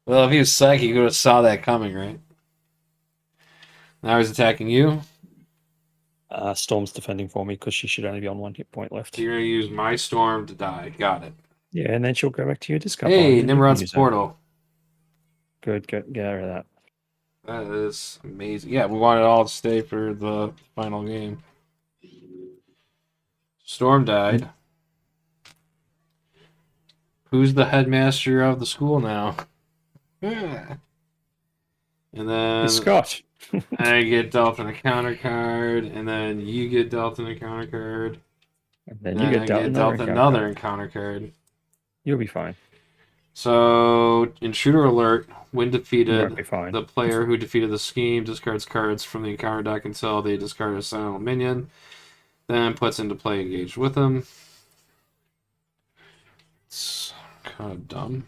Well, if he was psychic, he would have saw that coming, right? Now he's attacking you. Storm's defending for me because she should only be on 1 hit point left. You're going to use my storm to die. Got it. Yeah, and then she'll go back to your discard. Hey, pile, and you can Nimrod's use it. portal. Good. Get rid of that. That is amazing. Yeah, we want it all to stay for the final game. Storm died. Who's the headmaster of the school now? And then It's Scott. I get dealt an encounter card, and then you get dealt an encounter card. And then And you then get dealt I another another encounter. encounter card. You'll be fine. So, intruder alert, when You defeated, won't be fine. the player who defeated the scheme discards cards from the encounter deck until they discard a sentinel minion, then puts into play engaged with them. It's kind of dumb.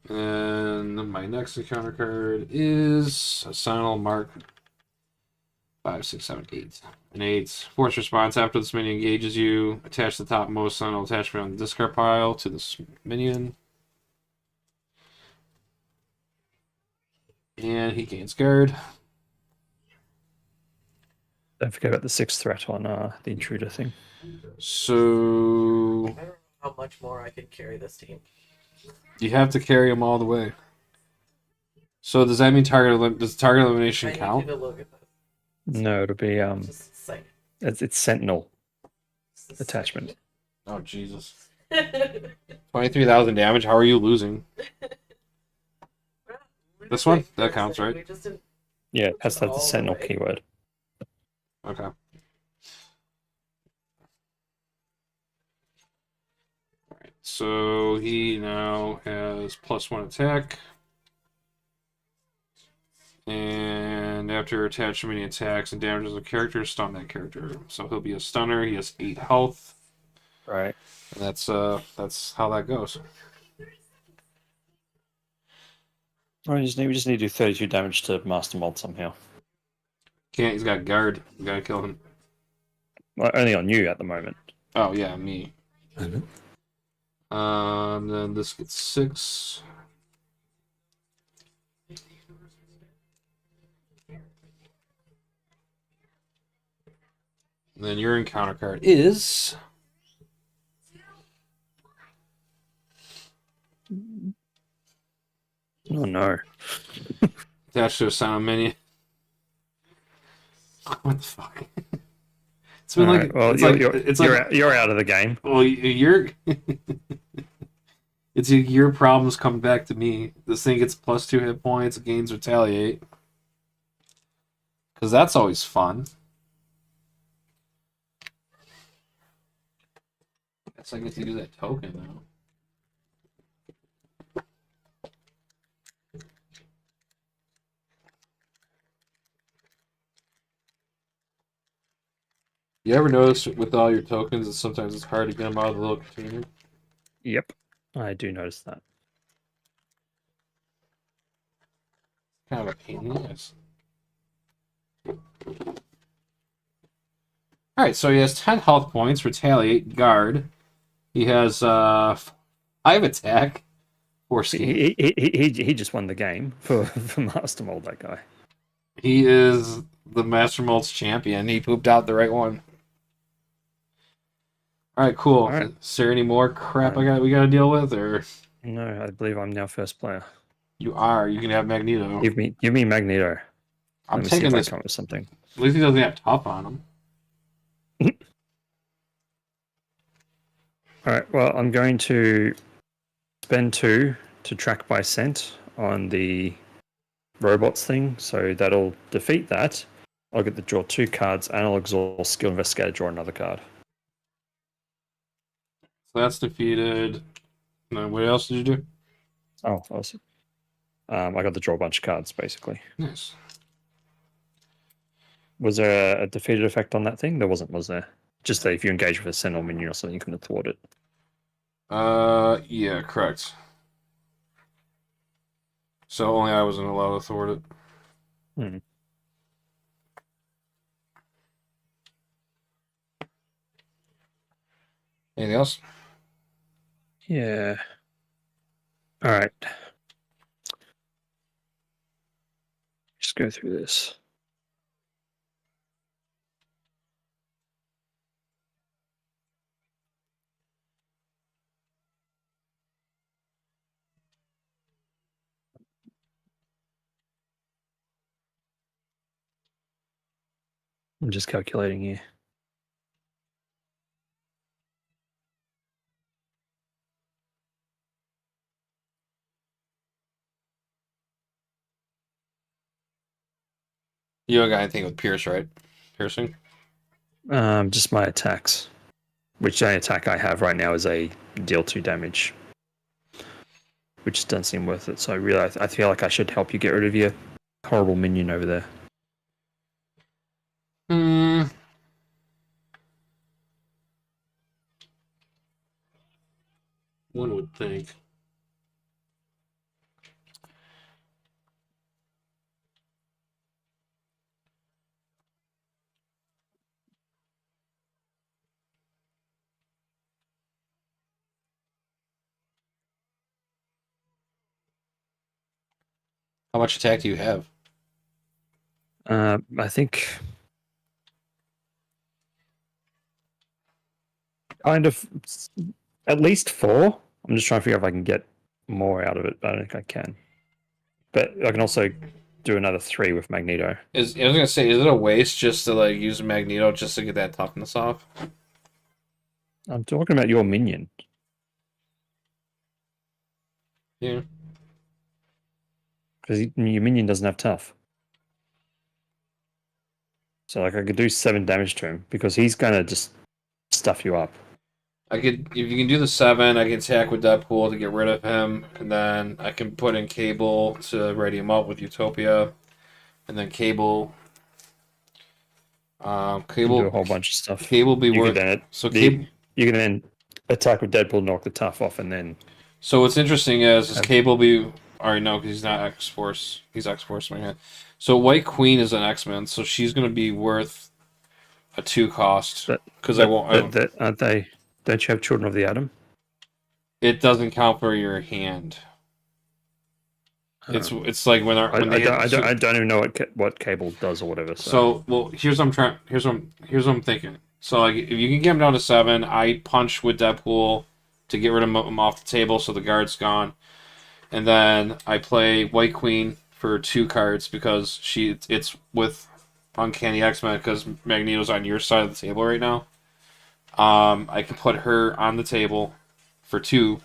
And my next encounter card is a sentinel mark 5, 6, 7, 8. An 8. Force response. After this minion engages you, attach the topmost sentinel attachment on the discard pile to this minion. And he gains guard. Don't forget about the 6th threat on the intruder thing. So I don't know how much more I could carry this team. you have to carry him all the way. So does that mean does target elimination I need count? you to look at this. No, it'll be Just say. it's Sentinel Just attachment. Oh Jesus! say. 23,000 damage. How are you losing? We're This just one? like That counts, saying, right? We just didn't. Yeah, it has to have All the the Sentinel way. keyword. Okay. So he now has +1 attack. And after attaching many attacks and damages a character, stun that character. So he'll be a stunner. He has 8 health. Right. And that's how that goes. Well, we just need to do 32 damage to MasterMold somehow. Can't. He's got guard. We gotta kill him. Well, only on you at the moment. Oh yeah, me. Mhm. Then this gets 6. And then your encounter card is Oh no. attached to a sound menu. What the fuck? It's been Alright, well, you're out of the game. Well, you're. It's your problems come back to me. This thing gets +2 hit points, gains retaliate. Because that's always fun. Guess I get to do that token now. You ever notice with all your tokens that sometimes it's hard to get them out of the little container? Yep. I do notice that. Kind of a pain in the ass. Alright, so he has 10 health points, retaliate, guard. He has 5 attack, 4 scheme. He just won the game for MasterMold, that guy. He is the MasterMold's champion. He pooped out the right one. Alright, cool. All right. Is there any more crap we gotta deal with, or No, I believe I'm now first player. you are? You can have Magneto. Give me Magneto. I'm Let me see taking if this. I come up with something. At least he doesn't have tough on him. Alright, well, I'm going to spend 2 to track by scent on the robots thing, so that'll defeat that. I'll get to draw 2 cards, and I'll exhaust Skill Investigator, draw another card. So that's defeated. And then what else did you do? Oh, awesome. I got to draw a bunch of cards, basically. Nice. Was there a defeated effect on that thing? There wasn't, was there? Just that if you engage with a Sentinel minion or something, you can thwart it. Yeah, correct. So only I wasn't allowed to thwart it. Hmm. Anything else? Yeah. All right. Just go through this. I'm just calculating here. You don't got anything with Pierce, right? Piercing? Just my attacks. Which attack I have right now is a deal 2 damage. Which doesn't seem worth it. So really, I feel like I should help you get rid of your horrible minion over there. Hmm. One would think. How much attack do you have? I think kind of at least 4. I'm just trying to figure out if I can get more out of it, but I don't think I can. But I can also do another 3 with Magneto. I was gonna say, is it a waste just to like use Magneto just to get that toughness off? I'm talking about your minion. Yeah. Because your minion doesn't have tough. So like I could do 7 damage to him because he's gonna just stuff you up. if you can do the 7, I can attack with Deadpool to get rid of him, and then I can put in Cable to ready him up with Utopia, and then Cable. You can Cable. do a whole bunch of stuff. Cable be You worth. can then So Cable. you can then attack with Deadpool, knock the tough off, and then So what's interesting is Have- Cable be. Alright, no, because he's not X Force. He's X Force, my man. So White Queen is an X-Men, so she's going to be worth a 2 cost. But- Because I won't. that aren't they? Don't you have Children of the Atom? It doesn't count for your hand. It's like when they hit. I don't even know what Cable does or whatever. So well, here's what I'm trying. Here's what I'm thinking. So like, if you can get him down to 7, I punch with Deadpool to get rid of him off the table, so the guard's gone, and then I play White Queen for 2 cards because it's with Uncanny X-Men because Magneto's on your side of the table right now. I can put her on the table for 2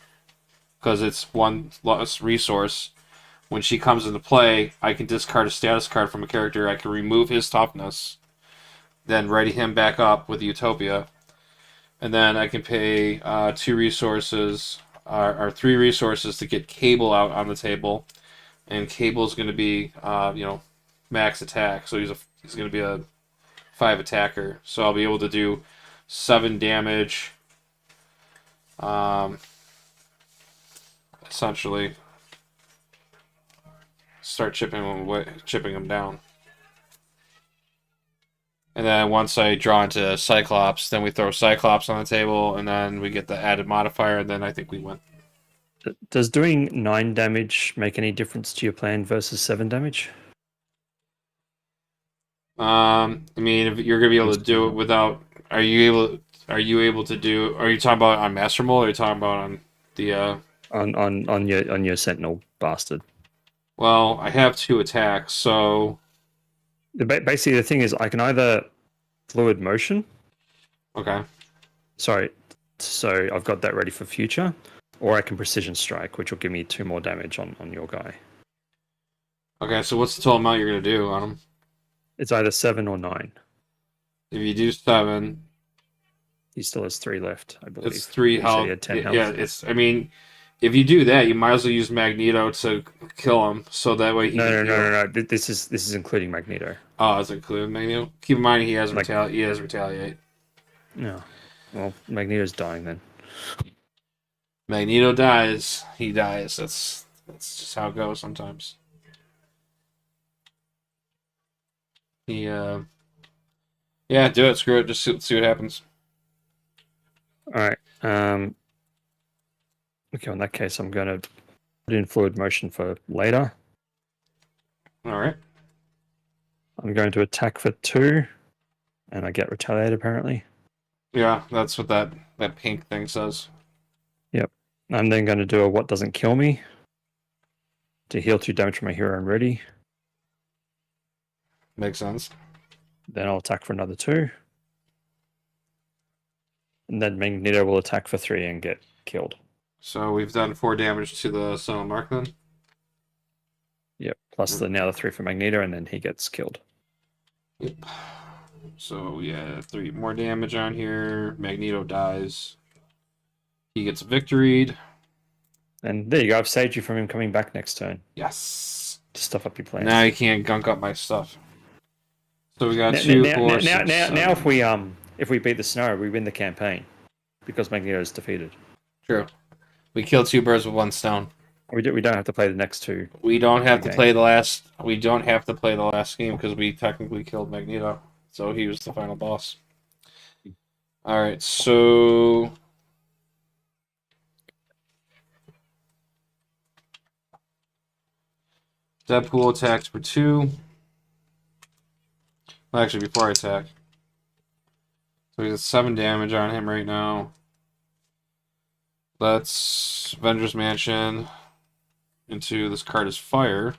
because it's 1 less resource. When she comes into play, I can discard a status card from a character. I can remove his toughness, then ready him back up with Utopia, and then I can pay 2 resources or 3 resources to get Cable out on the table, and Cable's going to be max attack, so he's going to be a 5 attacker. So I'll be able to do 7 damage, essentially. Start chipping him down. And then once I draw into Cyclops, then we throw Cyclops on the table, and then we get the added modifier, and then I think we win. Does doing 9 damage make any difference to your plan versus 7 damage? I mean, if you're gonna be able to do it without, are you able to do? Are you talking about on MasterMold, or are you talking about on the? On your Sentinel bastard. Well, I have 2 attacks, so Basically, the thing is, I can either fluid motion. okay. Sorry, so I've got that ready for future, or I can precision strike, which will give me 2 more damage on your guy. Okay, so what's the total amount you're gonna do on him? It's either 7 or 9. If you do 7, He still has 3 left, I believe. it's 3 You said health. he had 10 health. Yeah, it's. I mean, if you do that, you might as well use Magneto to kill him, so that way he. No. This is including Magneto. Oh, it's included Magneto. Keep in mind he has Like- retaliate. No. Well, Magneto's dying then. Magneto dies. He dies. That's just how it goes sometimes. Yeah, do it. Screw it. Just see what happens. All right. Okay, in that case, I'm going to put in fluid motion for later. All right. I'm going to attack for 2, and I get retaliate apparently. Yeah, that's what that pink thing says. I'm then going to do a what doesn't kill me to heal 2 damage from my hero and ready. Makes sense. Then I'll attack for another 2. And then Magneto will attack for 3 and get killed. So we've done 4 damage to the Sentinel Mark then. Yep. Plus now the 3 for Magneto, and then he gets killed. Yep. So yeah, 3 more damage on here. Magneto dies. He gets victoried. And there you go. I've saved you from him coming back next turn Yes. to stuff up your plans. Now you can't gunk up my stuff. So we got 2, 4, 6, now if we beat the scenario, we win the campaign because Magneto is defeated. True. We kill 2 birds with 1 stone. We don't have to play the next 2. We don't have to Okay. play the last. We don't have to play the last game because we technically killed Magneto, so he was the final boss. All right, so Deadpool attacks for 2. Well, actually, before I attack, so he has 7 damage on him right now. Let's Avengers Mansion into this card is fire.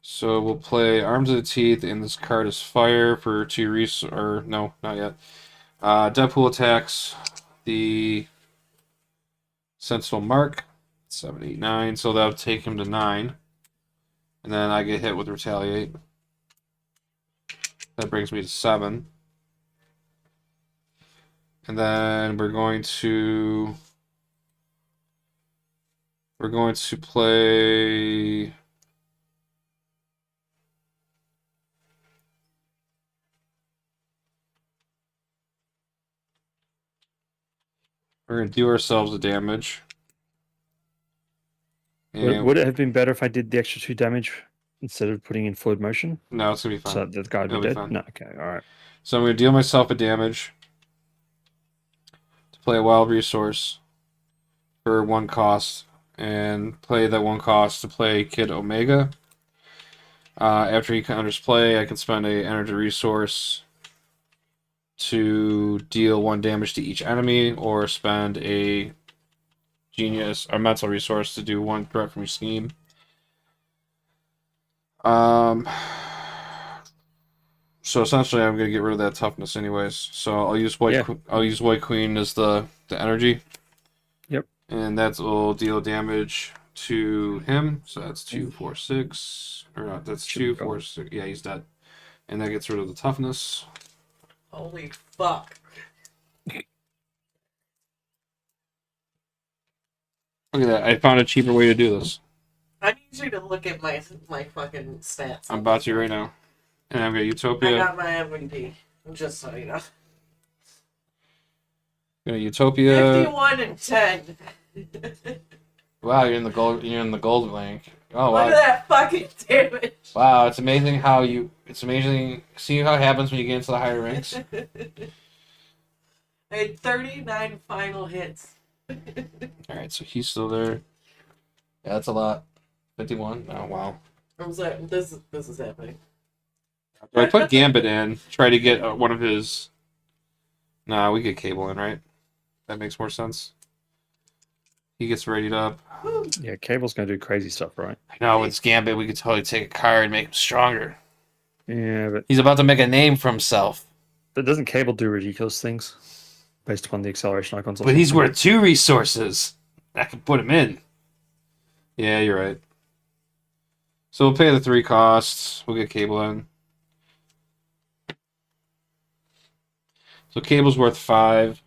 So we'll play Arms of the Teeth, and this card is fire for 2 or no, not yet. Deadpool attacks the Sentinel Mark, 7, 8, 9, so that'll take him to 9. And then I get hit with Retaliate. That brings me to 7. And then we're going to play. We're gonna do ourselves a damage. And Would it have been better if I did the extra 2 damage instead of putting in fluid motion? no, it's gonna be fine. So the guy would It'll be be dead? fine. No, okay, alright. So I'm gonna deal myself a damage to play a wild resource for 1 cost, and play that 1 cost to play Kid Omega. After he counters play, I can spend a energy resource to deal 1 damage to each enemy, or spend a genius or mental resource to do 1 threat from your scheme. So essentially, I'm gonna get rid of that toughness, anyways. So I'll use white. Yeah. I'll use White Queen as the energy. Yep. And that will deal damage to him. So that's 2, 4, 6. Or not? That's 2, 4, 6. Yeah, he's dead. And that gets rid of the toughness. Holy fuck. Look at that! I found a cheaper way to do this. I need you to look at my fucking stats. I'm about to right now. And I've got I Utopia. got my MVP. Just so you know. Got Utopia. 51 and 10. Wow, you're in the gold. You're in the gold rank. Oh Look wow! at that fucking damage. Wow, it's amazing how you. It's amazing. See how it happens when you get into the higher ranks. I had 39 final hits. All right, so he's still there. Yeah, that's a lot. 51. Oh wow. I was like, this is happening. So I put Gambit in. Try to get one of his. Nah, we get Cable in, right? That makes more sense. He gets readied up. Yeah, Cable's going to do crazy stuff, right? I know, with Gambit, we could totally take a card and make him stronger. Yeah, but He's about to make a name for himself. doesn't Cable do ridiculous things based upon the acceleration icons? But he's worth 2 resources. I can put him in. Yeah, you're right. So we'll pay the 3 costs. We'll get Cable in. So Cable's worth 5.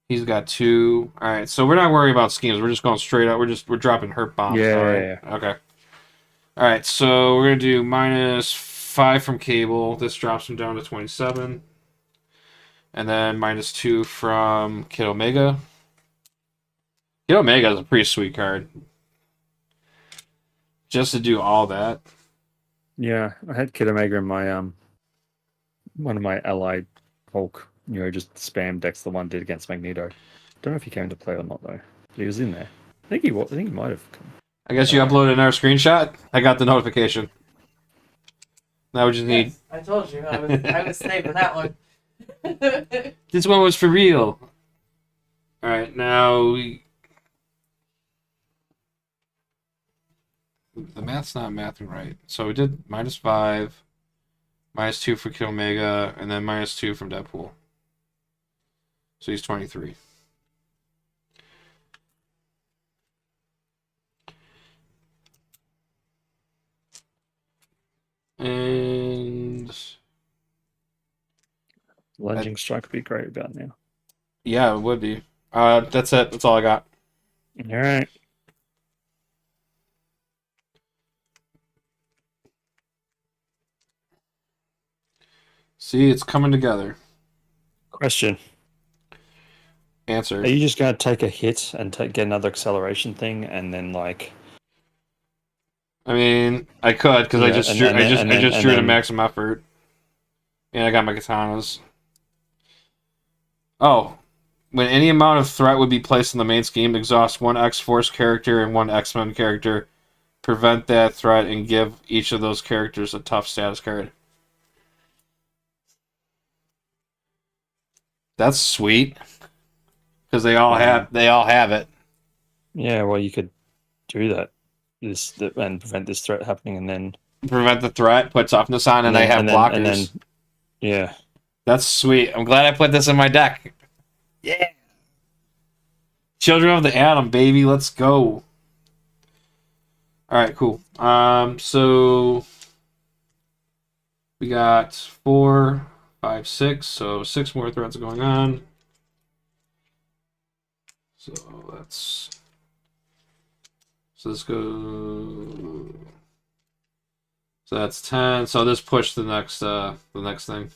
He's got 2. All right, so we're not worrying about schemes. We're just going straight up. We're dropping hurt bombs. Yeah, all right? yeah. Okay. All right, so we're gonna do -5 from Cable. This drops him down to 27, and then -2 from Kid Omega. Kid Omega is a pretty sweet card. Just to do all that. Yeah, I had Kid Omega in my one of my allied Hulk. Just spam decks the one did against Magneto. Don't know if he came into play or not though. But he was in there. I think he might have come. I guess you uploaded another screenshot. I got the notification. Now we just need. Yes, I told you. I was saving that one. This one was for real. All right, now we. The math's not mathing right. So we did -5, -2 for Kid Omega, and then -2 from Deadpool. So he's 23. And Lunging strike would be great about now. yeah, it would be. That's it. That's all I got. All right. See, it's coming together. Question. Answer. Are you just going to take a hit and get another acceleration thing and then like... I mean, I could because I Yeah, just and drew, then- I just and I then- just and drew the then- maximum effort, and I got my katanas. Oh, when any amount of threat would be placed in the main scheme, exhaust 1 X-Force character and 1 X-Men character. Prevent that threat and give each of those characters a tough status card. That's sweet because they all have it. Yeah, well, you could do that. And prevent this threat happening and then... Prevent the threat, put toughness on, and they have blockers. And then, yeah. That's sweet. I'm glad I put this in my deck. Yeah. Children of the Atom, baby. Let's go. All right, cool. So We got 4, 5, 6. So 6 more threats going on. So that's. So this goes. So that's 10. So this pushed the next thing.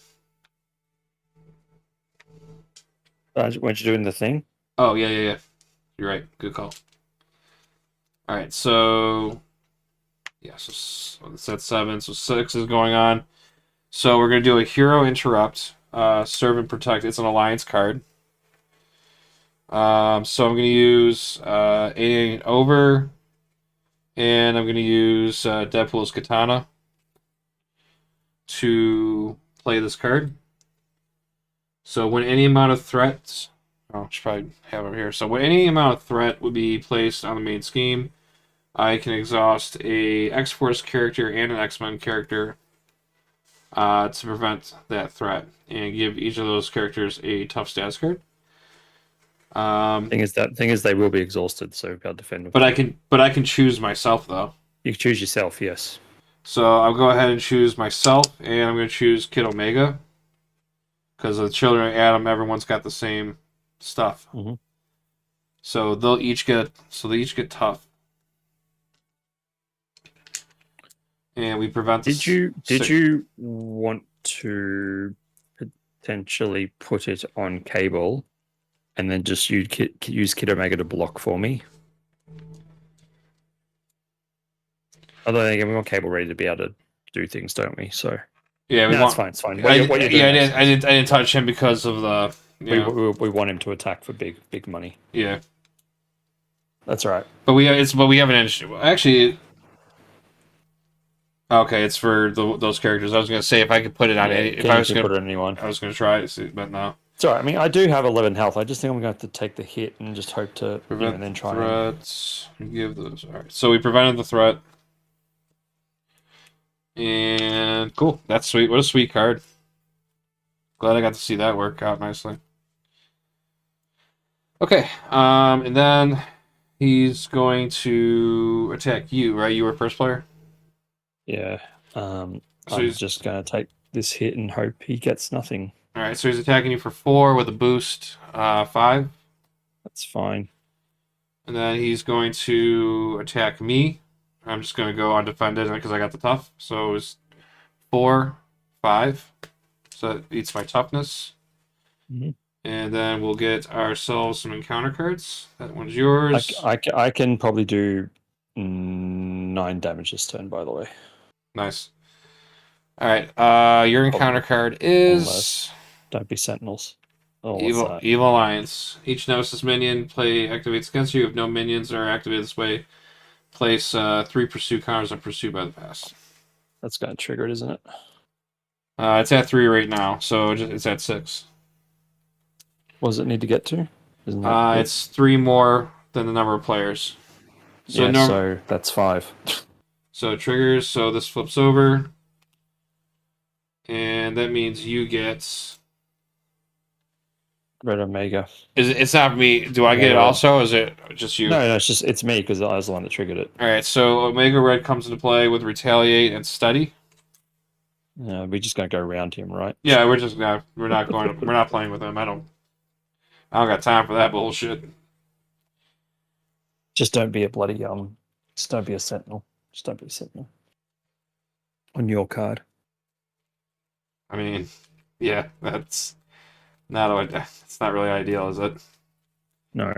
Weren't you doing the thing? Oh yeah. You're right. Good call. All right. So yeah. So it's at 7. So 6 is going on. So we're gonna do a hero interrupt. Serve and protect. It's an alliance card. So I'm gonna use 88 over, and I'm gonna use Deadpool's Katana to play this card. So when any amount of threats, I should probably have it here. So when any amount of threat would be placed on the main scheme, I can exhaust a X-Force character and an X-Men character to prevent that threat and give each of those characters a tough stats card. Thing is, they will be exhausted, so we've got to defend them. But I can choose myself though. You can choose yourself, yes. So I'll go ahead and choose myself, and I'm going to choose Kid Omega because of the Children of Adam. Everyone's got the same stuff, so they each get tough, and we prevent. Did you want to potentially put it on Cable, and then just use Kid Omega to block for me? Although again, we want Cable ready to be able to do things, don't we? So yeah, it's fine. It's fine. I didn't touch him because of the. We want him to attack for big money. Yeah, that's all right. But we have an issue. Actually, okay, it's for those characters. I was gonna say if I could put it on any. If I was gonna put it on anyone, I was gonna try it, but no. It's all right. I mean, I do have 11 health. I just think I'm going to have to take the hit and just hope to prevent and then try threats. Give those. All right. So we prevented the threat. And cool. That's sweet. What a sweet card. Glad I got to see that work out nicely. Okay. And then he's going to attack you, right? You were first player? Yeah. So I'm just going to take this hit and hope he gets nothing. All right. So he's attacking you for 4 with a boost 5. That's fine. And then he's going to attack me. I'm just going to go undefended because I got the tough. So it's 4, 5. So that eats my toughness. And then we'll get ourselves some encounter cards. That one's yours. I can probably do 9 damage this turn, by the way. Nice. All right. Your encounter card is... Almost. Don't be Sentinels. Oh, Evil Alliance. Each Nemesis minion activates against you. If no minions are activated this way, place 3 pursuit counters on pursuit by the pass. That's going to trigger it, isn't it? It's at 3 right now, so it's at 6. What does it need to get to? It's 3 more than the number of players. So so that's 5. So it triggers, so this flips over. And that means you get... Red Omega. It's not me. Do I get it also, or is it just you? No, it's me because I was the one that triggered it. All right, so Omega Red comes into play with Retaliate and Study. We're just gonna go around him, right? Yeah, we're not playing with him. I don't got time for that bullshit. Just don't be a bloody just don't be a Sentinel. Just don't be a Sentinel. On your card. I mean, yeah, it's not really ideal, is it? No.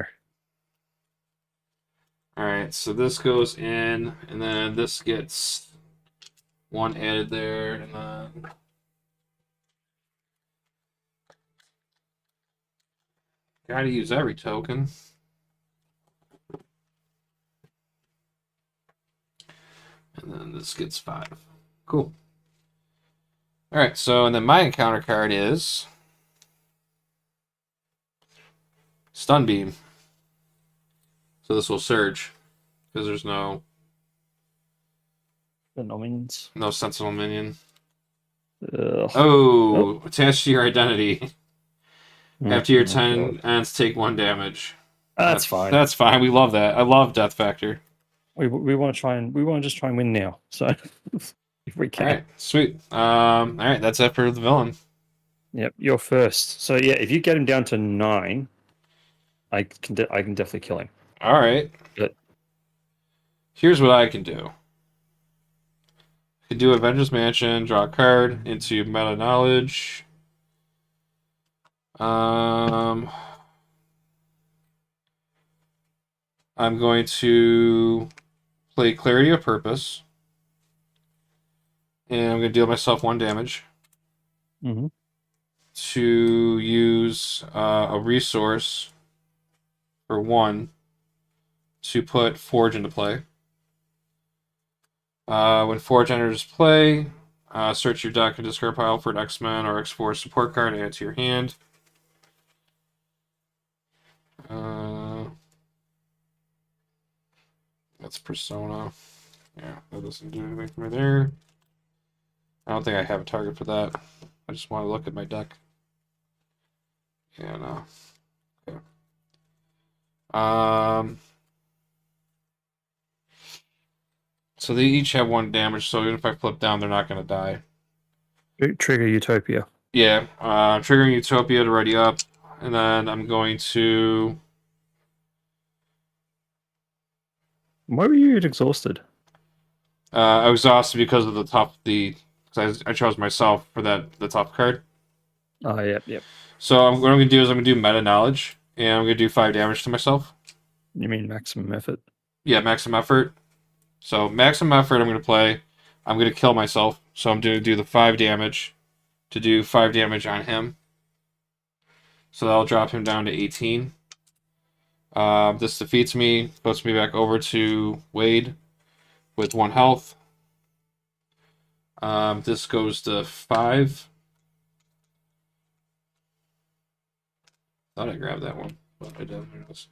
All right, so this goes in, and then this gets 1 added there, and then gotta use every token. And then this gets 5. Cool. All right, so and then my encounter card is Stun Beam. So this will surge because there's no minions. No Sentinel minion. Ugh. Oh, attached to your identity. After your 10 God. ends, take 1 damage. That's fine. That's fine. We love that. I love Death Factor. We want to just try and win now. So if we All can. right, sweet. All right, that's it for the villain. Yep, you're first. So yeah, if you get him down to 9, I can definitely kill him. All right, But here's what I can do. I can do Avengers Mansion, draw a card into Meta Knowledge. I'm going to play Clarity of Purpose, and I'm going to deal myself 1 damage Mhm. to use a resource for 1 to put Forge into play. When Forge enters play, search your deck and discard pile for an X-Men or X-Force support card and add it to your hand. That's Persona. Yeah, that doesn't do anything for me there. I don't think I have a target for that. I just want to look at my deck. Yeah, no. Okay. So they each have 1 damage, so even if I flip down, they're not going to die. Trigger Utopia. Yeah, triggering Utopia to ready up, and then I'm going to... Why were you exhausted? I was exhausted because of because I chose myself for the tough card. Oh, yep. So what I'm going to do is I'm going to do Meta Knowledge, and I'm going to do 5 damage to myself. You mean maximum effort? Yeah, maximum effort. So maximum effort I'm going to play. I'm going to kill myself, so I'm going to do the 5 damage to do 5 damage on him. So that'll drop him down to 18. This defeats me, puts me back over to Wade with 1 health. This goes to 5. Thought I grabbed that one, but I didn't. So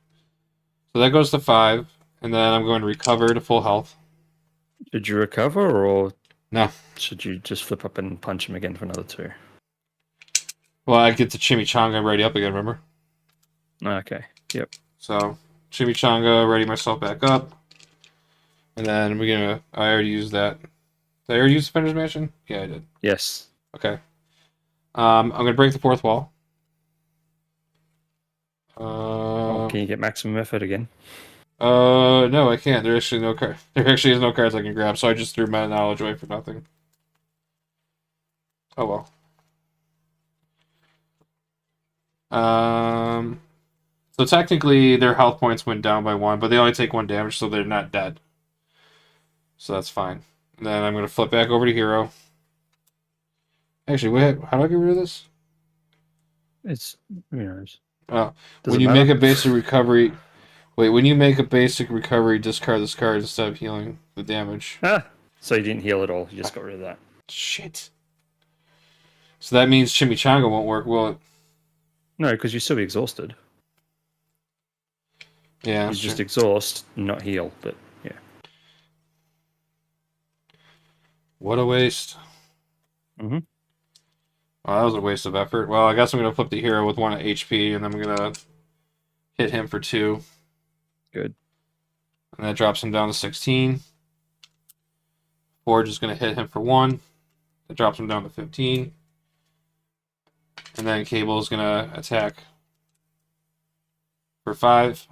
that goes to 5, and then I'm going to recover to full health. Did you recover, or No. should you just flip up and punch him again for another 2? Well, I get the Chimichanga ready up again, remember? Okay. Yep. So Chimichanga, ready myself back up, and then we're gonna. I already used that. Did I already use Defender's Mansion? Yeah, I did. Yes. Okay. I'm gonna break the 4th wall. Can you get maximum effort again? No, I can't. There actually no card. There actually is no cards I can grab, so I just threw Meta Knowledge away for nothing. Oh well. So technically their health points went down by 1, but they only take 1 damage, so they're not dead. So that's fine. And then I'm gonna flip back over to Hero. Actually, wait, how do I get rid of this? It's Does When it you matter? make a basic recovery, when you make a basic recovery, discard this card instead of healing the damage. So you didn't heal at all. You just got rid of that. Shit. So that means Chimichanga won't work, will it? No, because you'll still be exhausted. Yeah. You just exhaust, not heal. But yeah. What a waste. Mm-hmm. Oh, that was a waste of effort. Well, I guess I'm gonna flip the hero with 1 HP, and I'm gonna hit him for 2. Good. And that drops him down to 16. Forge is gonna hit him for 1. That drops him down to 15. And then Cable is gonna attack for 5.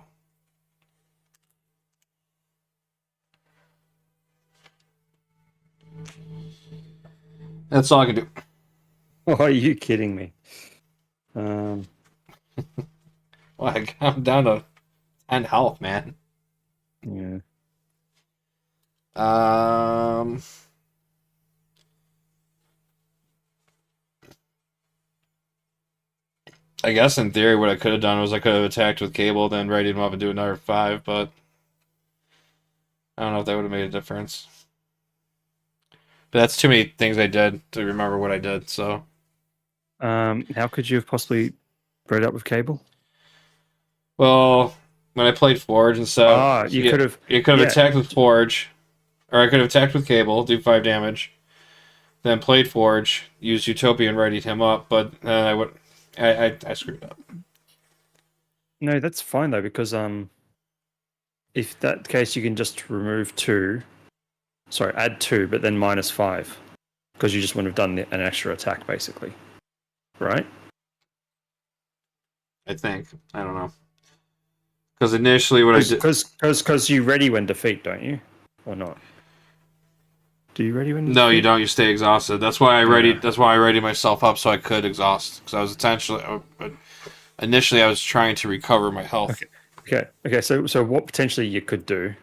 That's all I can do. Oh, are you kidding me? Well, I'm down to 10 health, man. Yeah. I guess in theory what I could have done was I could have attacked with Cable, then readied him up and do another 5, but I don't know if that would have made a difference. But that's too many things I did to remember what I did, so. How could you have possibly bred up with Cable? Well, when I played Forge instead, You could have. You could have attacked with Forge, or I could have attacked with Cable, do 5 damage, then played Forge, used Utopia and readied him up, but I screwed up. No, that's fine though, because if that case you can just remove 2, Sorry, add 2, but then -5. Because you just wouldn't have done an extra attack, basically. Right? I think. I don't know. Because initially what I did... Because you ready when defeat, don't you? Or not? Do you ready when defeat? No, you don't. You stay exhausted. That's why I ready. Yeah. That's why I readied myself up so I could exhaust. Because I was initially I was trying to recover my health. Okay. So what potentially you could do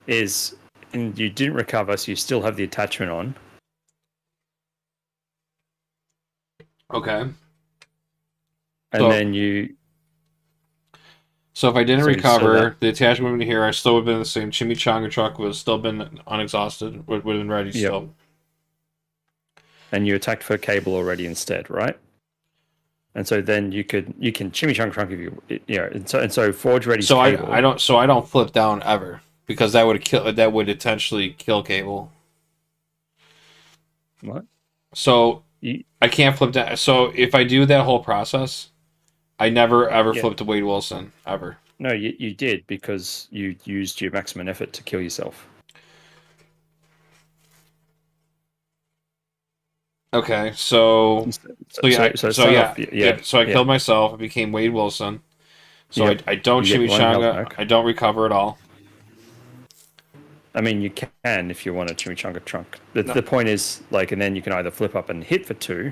is, and you didn't recover, so you still have the attachment on. Okay. And then you... So if I didn't So recover, the attachment would be here. I still would have been the same. Chimichanga truck would have still been unexhausted. Would have been ready still. And you attacked for cable already instead, right? And so then you can chimichanga trunk if you and so forge ready. So cable. I don't flip down ever because that would intentionally kill cable. What? So I can't flip down. So if I do that whole process, I never ever flip to Wade Wilson ever. No, you did because you used your maximum effort to kill yourself. Okay, so I killed myself. I became Wade Wilson. So I don't chimichanga. I don't recover at all. I mean, you can if you want a chimichanga trunk. The point is, like, and then you can either flip up and hit for 2,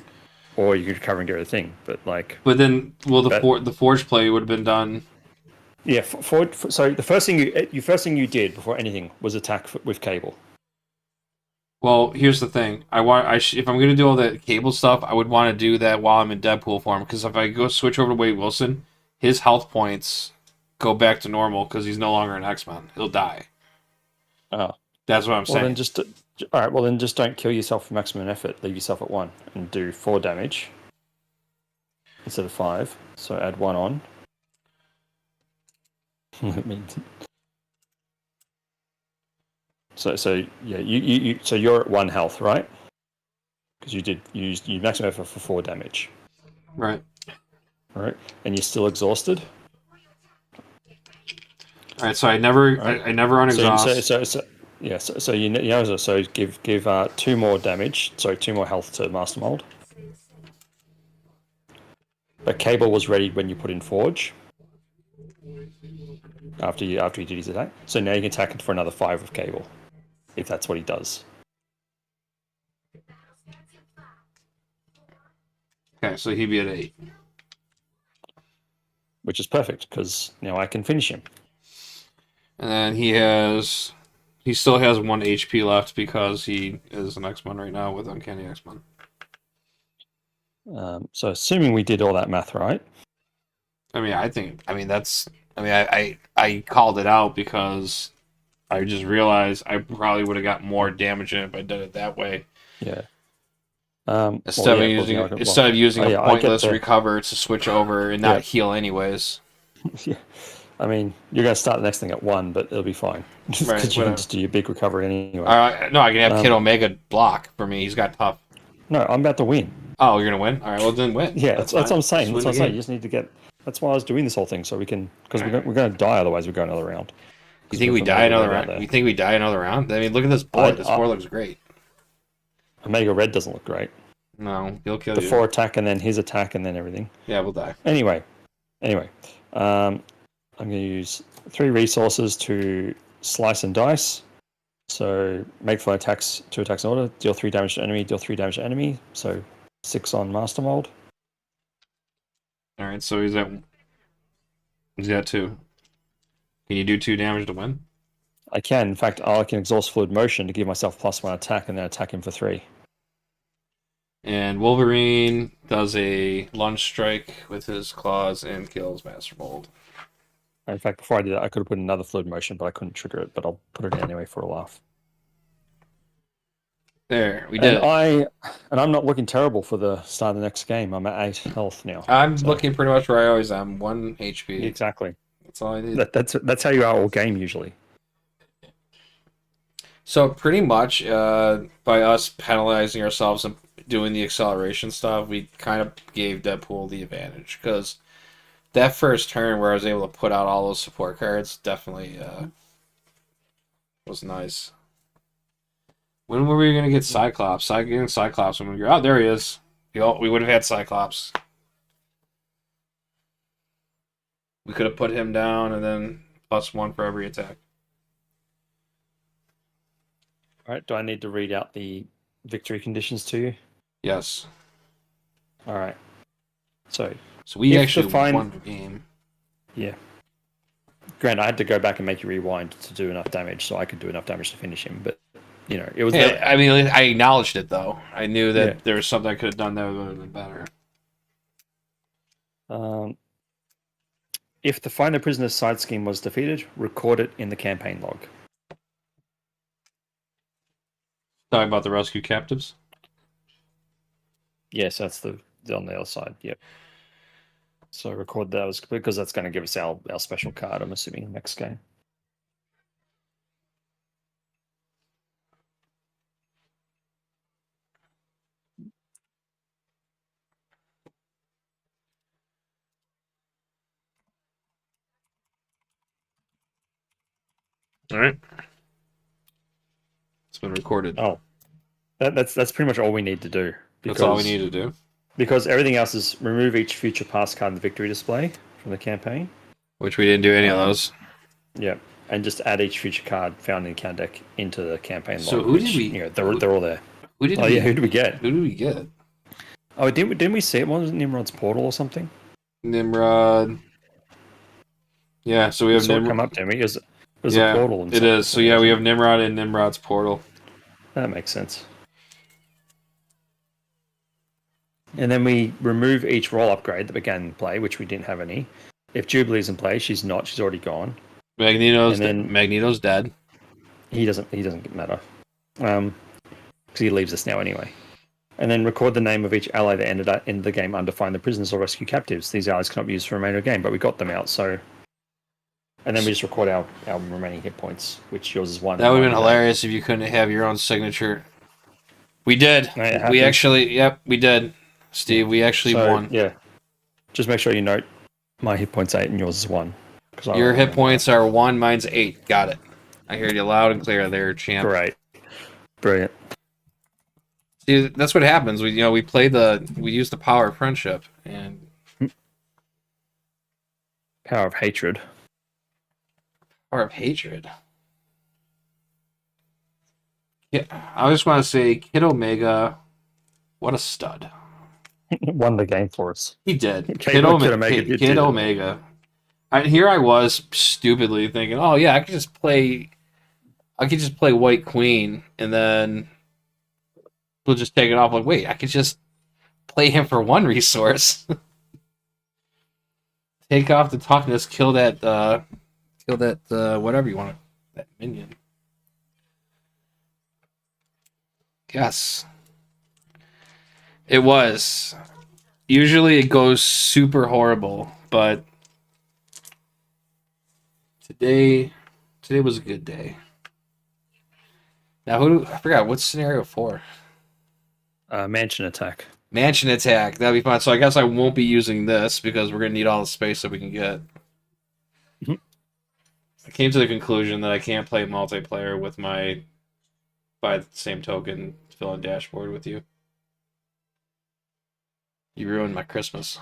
or you can recover and get rid of the thing. But then, the forge play would have been done. Yeah, so the first thing you did before anything was attack with cable. Well, here's the thing. If I'm going to do all that cable stuff, I would want to do that while I'm in Deadpool form. Because if I go switch over to Wade Wilson, his health points go back to normal because he's no longer an X-Men. He'll die. Oh, that's what I'm saying. All right. Well, then just don't kill yourself for maximum effort. Leave yourself at 1 and do 4 damage instead of 5. So add 1 on. So you're at 1 health, right? Because you used maximum effort for 4 damage. Right. All right, and you're still exhausted. All right, so I never unexhaust. So give 2 more damage. Sorry, 2 more health to MasterMold. But cable was ready when you put in forge. After you did his attack, so now you can attack it for another 5 with cable, if that's what he does. Okay, so he'd be at 8, which is perfect because now I can finish him. And then he still has 1 HP left because he is an X-Men right now with Uncanny X-Men. So assuming we did all that math right. I called it out because I just realized I probably would have got more damage in it if I did it that way. Yeah. Instead of using a pointless recover to switch over and not heal anyways. Yeah. I mean, you're going to start the next thing at 1, but it'll be fine. Because you can just do your big recovery anyway. No, I can have Kid Omega block for me. He's got tough. No, I'm about to win. Oh, you're going to win? All right, well, then win. Yeah, that's what I'm saying. That's what I'm saying. You just need to get... That's why I was doing this whole thing, so we can... Because we're going to die, otherwise we go another round. You think we die another round? You think we die another round? I mean, look at this board. This board looks great. Omega Red doesn't look great. No, he'll kill you. The 4 attack and then his attack and then everything. Yeah, we'll die. Anyway. I'm going to use 3 resources to slice and dice. So make 2 attacks in order. Deal 3 damage to enemy. Deal 3 damage to enemy. So 6 on MasterMold. All right, so he's at 2. Can you do 2 damage to win? I can. In fact, I can exhaust fluid motion to give myself +1 attack and then attack him for 3. And Wolverine does a lunge strike with his claws and kills MasterMold. In fact, before I did that, I could have put another fluid motion, but I couldn't trigger it. But I'll put it in anyway for a laugh. There, we did it. And I'm not looking terrible for the start of the next game. I'm at 8 health now. I'm looking pretty much where I always am, 1 HP. Exactly. That's all I need. That's how you are all game usually. So pretty much, by us penalizing ourselves and doing the acceleration stuff, we kind of gave Deadpool the advantage because that first turn where I was able to put out all those support cards definitely was nice. When were we gonna get Cyclops? Getting Cyclops. When we go, oh, there he is. We would have had Cyclops. We could have put him down and then +1 for every attack. All right. Do I need to read out the victory conditions to you? Yes. All right. So we if actually the fine- won the game. yeah. Grant, I had to go back and make you rewind to do enough damage, so I could do enough damage to finish him. But it was. Hey, I mean, I acknowledged it though. I knew that Yeah. there was something I could have done that would have been better. If the Find the Prisoner's side scheme was defeated, record it in the campaign log. Talking about the rescue captives. Yes, that's the on the other side. Yep. So record those because that's going to give us our special card. I'm assuming next game. All right. It's been recorded. Oh, that's pretty much all we need to do. That's all we need to do. Because everything else is remove each future pass card in the victory display from the campaign. Which we didn't do any of those. Yep. And just add each future card found in the deck into the campaign So log. who which, did we? They're all there. Who did Oh we? yeah, who did we get? Who did we get? Oh, didn't we see it? Wasn't Nimrod's portal or something? Nimrod. Yeah, so we have Saw it Nimrod. come up to me. It was Yeah, a portal. it is. So yeah, we have Nimrod and Nimrod's portal. That makes sense. And then we remove each role upgrade that began in play, which we didn't have any. If Jubilee's in play, she's not. She's already gone. Magneto's dead. He doesn't matter. Because he leaves us now anyway. And then record the name of each ally that ended up in the game under Find the Prisoners or Rescue Captives. These allies cannot be used for the remainder of the game, but we got them out, so... And then we just record our remaining hit points, which yours is 1. That would have been hilarious if you couldn't have your own signature. We did. We actually, yep, we did. Steve, we actually won. Yeah. Just make sure you note my hit point's 8 and yours is 1. Your hit points are 1, mine's 8. Got it. I hear you loud and clear there, champ. Great. Brilliant. See, that's what happens. We use the power of friendship and power of hatred. Power of hatred. Yeah, I just want to say, Kid Omega, what a stud. Won the game for us. He did. Kid Omega. Here I was stupidly thinking, oh yeah, I could just play White Queen, and then we'll just take it off. Like, wait, I could just play him for 1 resource. Take off the toughness, kill that whatever you want, that minion. Yes. It was. Usually it goes super horrible, but today was a good day. Now, I forgot, what's scenario 4? Mansion attack. Mansion attack. That'd be fun. So I guess I won't be using this because we're going to need all the space that we can get. Mm-hmm. I came to the conclusion that I can't play multiplayer with by the same token, fill-in dashboard with you. You ruined my Christmas.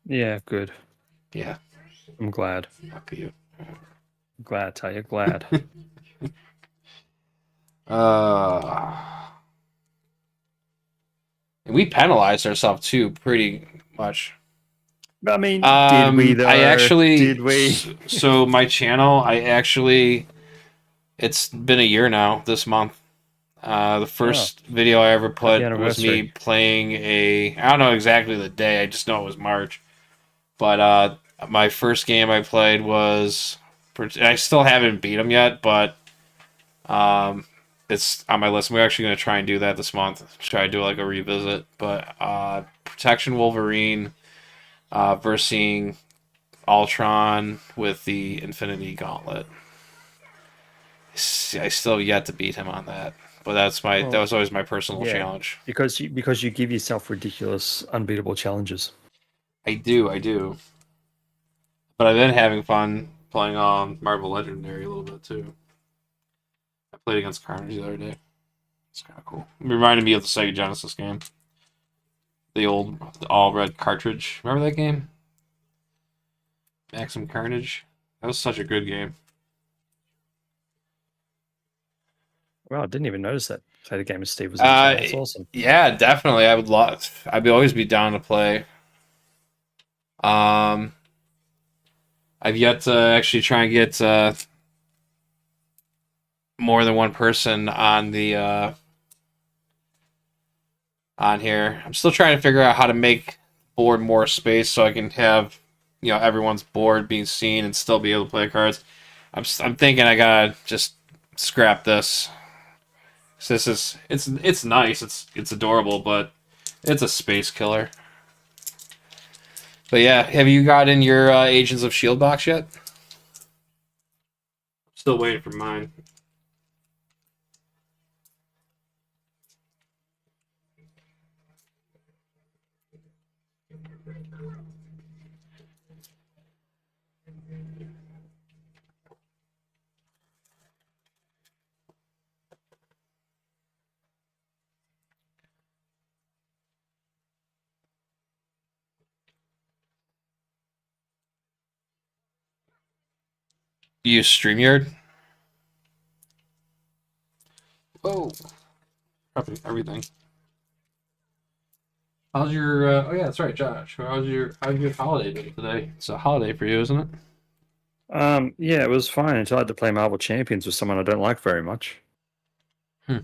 Yeah, good. Yeah. I'm glad. Fuck you. Glad, tell you, glad. And we penalized ourselves too, pretty much. I mean, did we though? Did we? So my channel, it's been a year now this month. The first video I ever put was me playing I don't know exactly the day, I just know it was March. But my first game I played was, I still haven't beat him yet, but it's on my list. We're actually going to try and do that this month. Try to do like a revisit. But Protection Wolverine versus Ultron with the Infinity Gauntlet. I still have yet to beat him on that. But that was always my personal challenge. Because you give yourself ridiculous, unbeatable challenges. I do. But I've been having fun playing on Marvel Legendary a little bit too. played against Carnage the other day. It's kind of cool. It reminded me of the Sega Genesis game. The all red cartridge. Remember that game? Maximum Carnage. That was such a good game. Wow, I didn't even notice that. Played a game of Steve was in the channel. That's awesome. Yeah, definitely. I would love. I'd always be down to play. I've yet to actually try and get more than one person on the on here. I'm still trying to figure out how to make board more space so I can have everyone's board being seen and still be able to play cards. I'm thinking I gotta just scrap this. So it's nice, it's adorable, but it's a space killer. But yeah, have you gotten your Agents of Shield box yet? Still waiting for mine. You use StreamYard? Whoa. Everything. How's your oh yeah, that's right, Josh. How's your holiday been today? It's a holiday for you, isn't it? Yeah, it was fine until I had to play Marvel Champions with someone I don't like very much. Hmm.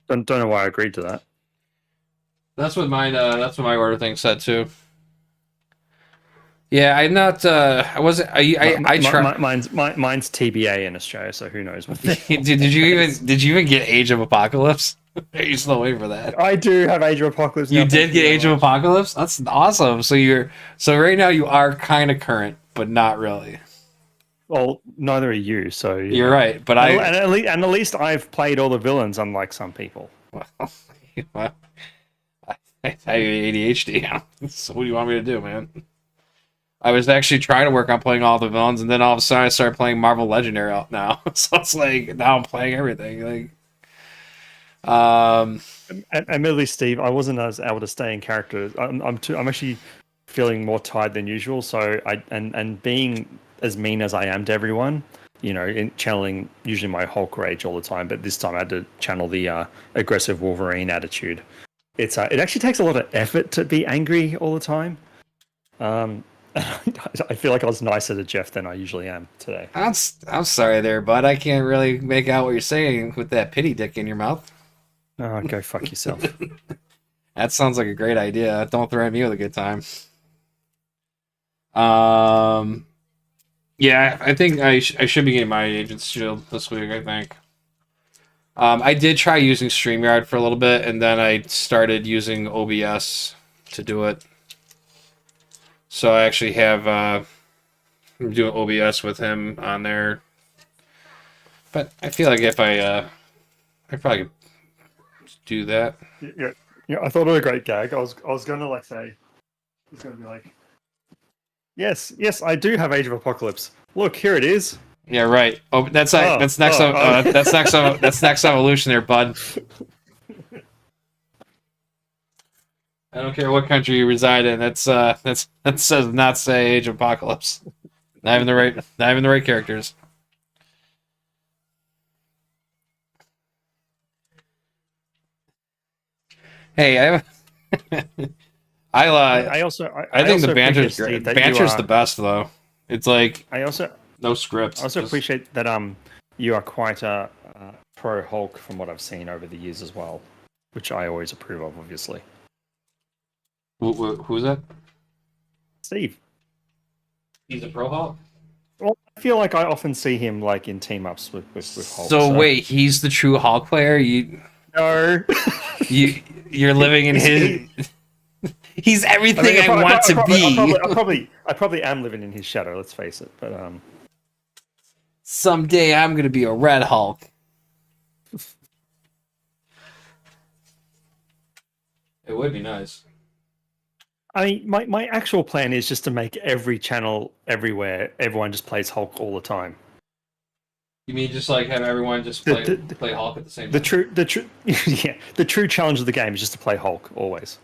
Don't know why I agreed to that. That's what mine that's what my order thing said too. Yeah, I'm not I wasn't I tried. Mine's TBA in Australia, so who knows what did you even get Age of Apocalypse? Are you still waiting for that? I do have Age of Apocalypse now. You did get Age of Apocalypse? That's awesome. So right now you are kind of current, but not really. Well, neither are you, so you're right. But at least I've played all the villains, unlike some people. Well, I have ADHD. So what do you want me to do, man? I was actually trying to work on playing all the villains, and then all of a sudden I started playing Marvel Legendary out now. So it's like now I'm playing everything. Like, admittedly, Steve, I wasn't as able to stay in character. I'm actually feeling more tired than usual. So and being as mean as I am to everyone, in channeling usually my Hulk rage all the time, but this time I had to channel the aggressive Wolverine attitude. It actually takes a lot of effort to be angry all the time. I feel like I was nicer to Jeff than I usually am today. I'm sorry there, bud. I can't really make out what you're saying with that pity dick in your mouth. Oh, go fuck yourself. That sounds like a great idea. Don't threaten me with a good time. Yeah, I think I should be getting my Agent's Shield this week, I think. I did try using StreamYard for a little bit, and then I started using OBS to do it. So I actually have I'm doing OBS with him on there. But I feel like if I probably could do that. Yeah. I thought it was a great gag. I was gonna say, I was gonna be like, yes, I do have Age of Apocalypse. Look, here it is. Yeah, right. Oh, that's next evolution there, bud. I don't care what country you reside in. That says not say Age of Apocalypse. Not even the right characters. Hey, I think the banter's great. Banter's the best though. It's like no script. I also appreciate that you are quite a pro Hulk from what I've seen over the years as well, which I always approve of, obviously. Who's that? Steve. He's a pro Hulk? Well, I feel like I often see him like in team ups with Hulk. So wait, he's the true Hulk player? No. You're living in his. He's everything I want to be. I probably am living in his shadow. Let's face it. But someday I'm gonna be a Red Hulk. It would be nice. I mean, my actual plan is just to make every channel everywhere, everyone just plays Hulk all the time. You mean just like have everyone just play Hulk at the same time? The true challenge of the game is just to play Hulk always.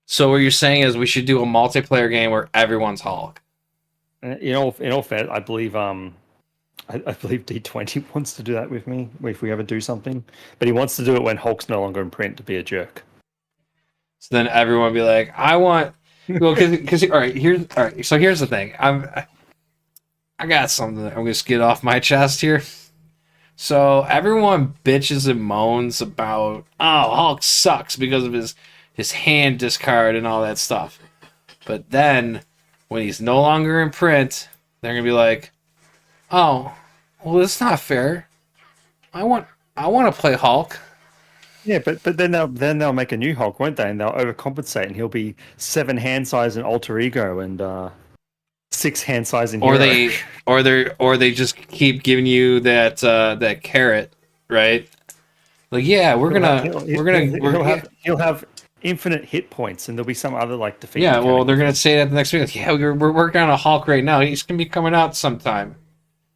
So what you're saying is we should do a multiplayer game where everyone's Hulk. In all fairness, I believe I believe D20 wants to do that with me if we ever do something, but he wants to do it when Hulk's no longer in print to be a jerk. So then everyone will be like, I want. Well, because all right. So here's the thing. I got something that I'm gonna get off my chest here. So everyone bitches and moans about Hulk sucks because of his hand discard and all that stuff. But then when he's no longer in print, they're gonna be like, oh, well, it's not fair. I want to play Hulk. Yeah, but then they'll make a new Hulk, won't they? And they'll overcompensate, and he'll be 7 hand size in alter ego and 6 hand size in hero. Or they just keep giving you that carrot, right? Like, yeah, He'll have infinite hit points, and there'll be some other like defeat. Yeah, well, they're gonna say that the next week. Like, yeah, we're working on a Hulk right now. He's gonna be coming out sometime.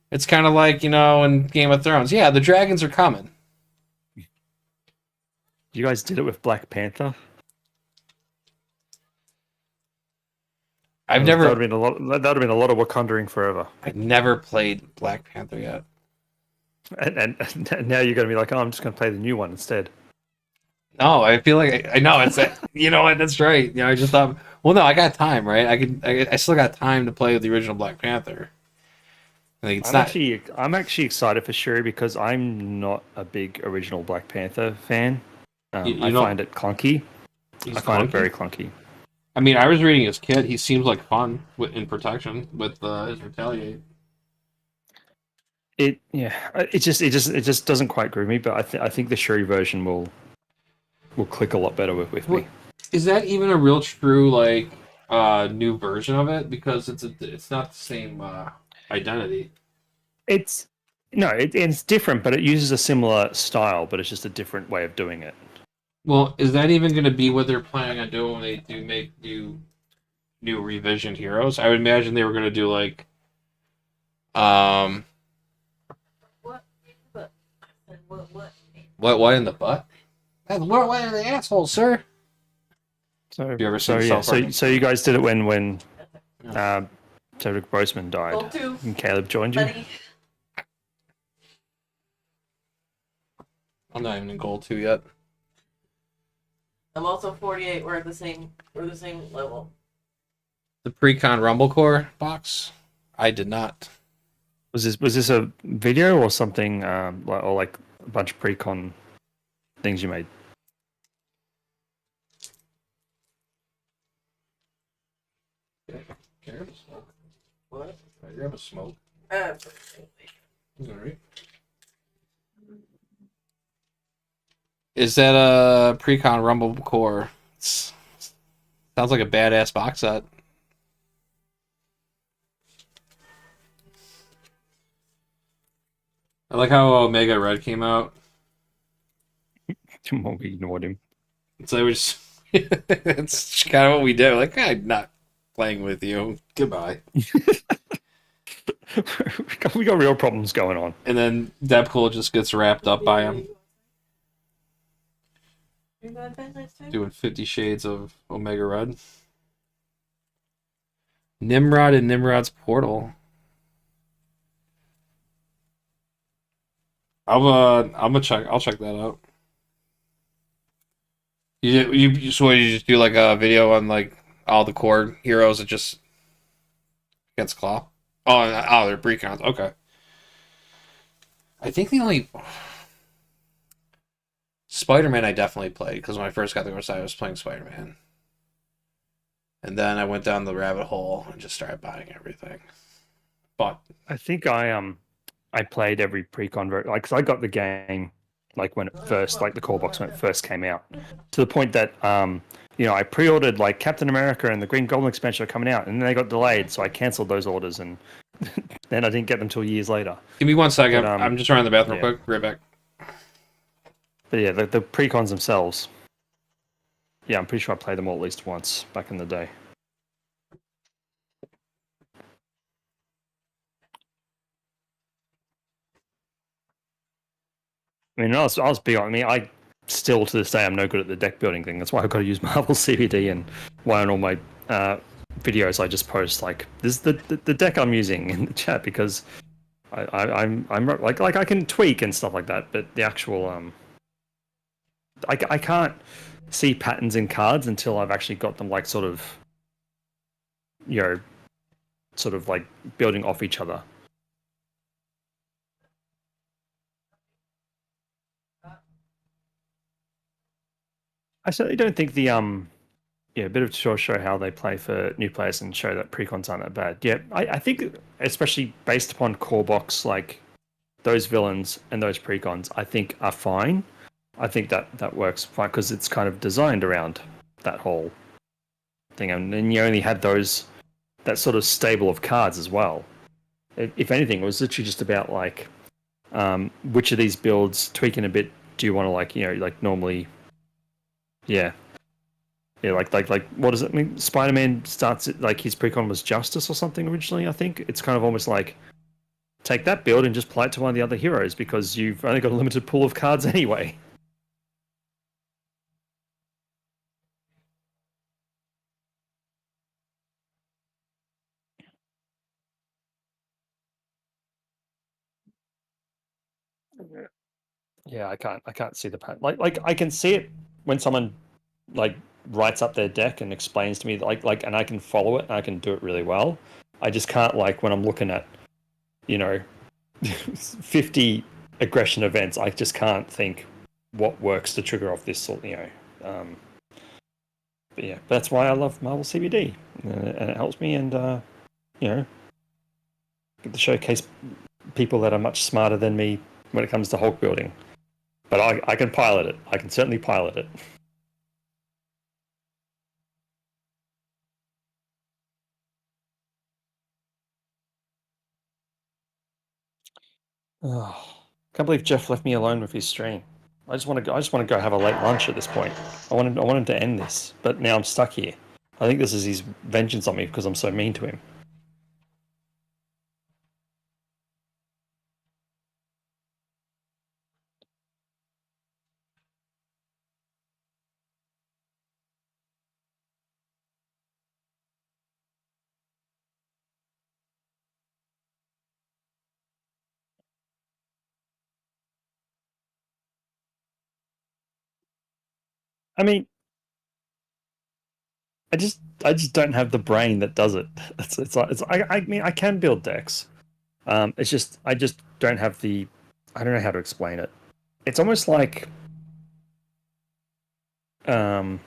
It's kind of like, in Game of Thrones. Yeah, the dragons are coming. You guys did it with Black Panther. That would have been a lot. That would have been a lot of Wakandering forever. I've never played Black Panther yet. And now you're going to be like, oh, I'm just going to play the new one instead. No, I feel like I know it's you know what, that's right. I just thought, well, no, I got time, right? I still got time to play with the original Black Panther. Like, I'm actually excited for Shuri because I'm not a big original Black Panther fan. I find it clunky. I find it very clunky. I mean, I was reading his kit. He seems like fun in protection with his retaliate. It just doesn't quite groove me. But I think the Shuri version will click a lot better with me. Is that even a real true new version of it? Because it's not the same identity. It's different, but it uses a similar style, but it's just a different way of doing it. Well, is that even going to be what they're planning on doing when they do make new revisioned heroes? I would imagine they were going to do What? What in the butt? What in the asshole, sir? So have you ever seen so you guys did it when Cedric Boseman died and Caleb joined you. Buddy. I'm not even in gold 2 yet. I'm also 48. We're the same level. The Precon Rumble Core box? I did not. Was this a video or something or like a bunch of Precon things you made? Can I grab a smoke? What? Can I grab a smoke? Absolutely. Alright. Is that a Precon Rumble Core? Sounds like a badass box set. I like how Omega Red came out. We ignored him. So we just it's kind of what we did. Like, I'm not playing with you. Goodbye. We got real problems going on. And then Deadpool just gets wrapped up by him. Doing 50 Shades of Omega Red. Nimrod and Nimrod's Portal. I'll check that out. So what, you just do like a video on like all the core heroes that just against Claw? Oh, they're Precons. Okay. I think the only Spider-Man I definitely played because when I first got the website I was playing Spider-Man. And then I went down the rabbit hole and just started buying everything. But I think I played every Precon cause I got the game like when it first, like the core box when it first came out, to the point that I pre-ordered like Captain America and the Green Goblin expansion are coming out, and then they got delayed, so I cancelled those orders, and then I didn't get them till years later. Give me 1 second. But, I'm just running the bathroom real quick. Right back. But yeah, the Precons themselves. Yeah, I'm pretty sure I played them all at least once back in the day. I mean, I was big on. I mean, I still to this day I'm no good at the deck building thing. That's why I've got to use Marvel CBD, and why on all my videos I just post like this is the deck I'm using in the chat, because I'm like I can tweak and stuff like that, but the actual I can't see patterns in cards until I've actually got them like sort of, you know, sort of like building off each other. I certainly don't think the yeah, a bit of show how they play for new players and show that precons aren't that bad. Yeah, I think especially based upon core box, like those villains and those precons, I think are fine. I think that works fine because it's kind of designed around that whole thing, and then you only had that sort of stable of cards as well. If anything, it was literally just about like which of these builds tweaking a bit do you want to like, you know, like normally, yeah. Yeah, like what does it mean? Spider-Man starts it like his precon was Justice or something originally, I think. It's kind of almost like take that build and just apply it to one of the other heroes because you've only got a limited pool of cards anyway. Yeah, I can't see the pattern. Like I can see it when someone like writes up their deck and explains to me like and I can follow it and I can do it really well. I just can't like when I'm looking at, you know, 50 aggression events, I just can't think what works to trigger off this sort, you know. But yeah, that's why I love Marvel CBD, and it helps me, and you know, get to showcase people that are much smarter than me when it comes to Hulk building. But I can pilot it. I can certainly pilot it. Oh, can't believe Jeff left me alone with his stream. I just want to go. I just want to go have a late lunch at this point. I want him to end this, but now I'm stuck here. I think this is his vengeance on me because I'm so mean to him. I mean, I just don't have the brain that does it. I mean I can build decks. It's just I just don't have the. I don't know how to explain it. It's almost like um,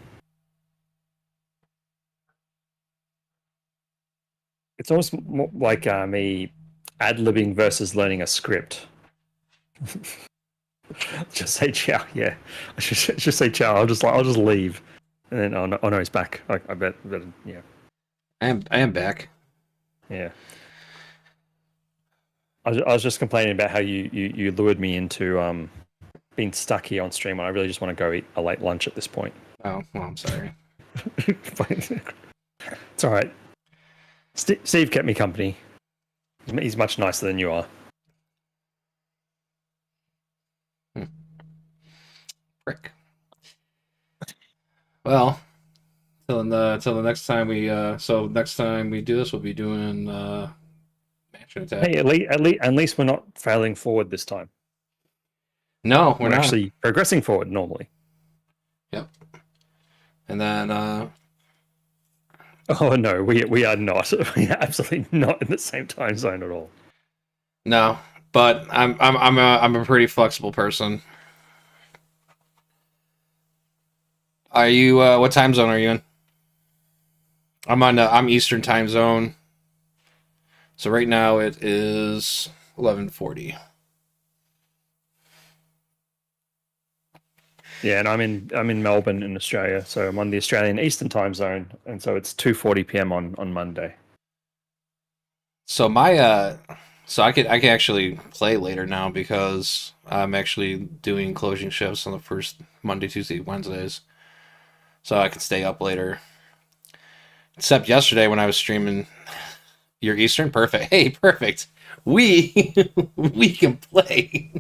it's almost like me ad-libbing versus learning a script. Just say ciao. Yeah, I should just say ciao. I'll just leave, and then oh no, he's back. I bet yeah. I am back. Yeah. I was just complaining about how you lured me into being stuck here on stream when I really just want to go eat a late lunch at this point. Oh, well, I'm sorry. It's all right. Steve kept me company. He's much nicer than you are. Frick. Well, till the next time next time we do this, we'll be doing Mansion Attack. Hey, at least we're not failing forward this time. No, we're We're not. actually progressing forward normally. Yep. And then Oh no, we are not. We are absolutely not in the same time zone at all. no, but I'm a pretty flexible person. Are you what time zone are you in? I'm Eastern time zone. So right now it is 11:40. Yeah, and I'm in Melbourne in Australia, so I'm on the Australian Eastern time zone, and so it's 2:40 p.m. on Monday. So my so I could actually play later now because I'm actually doing closing shifts on the first Monday, Tuesday, Wednesdays. So I could stay up later. Except yesterday when I was streaming your Eastern, perfect. Hey, perfect. We we can play.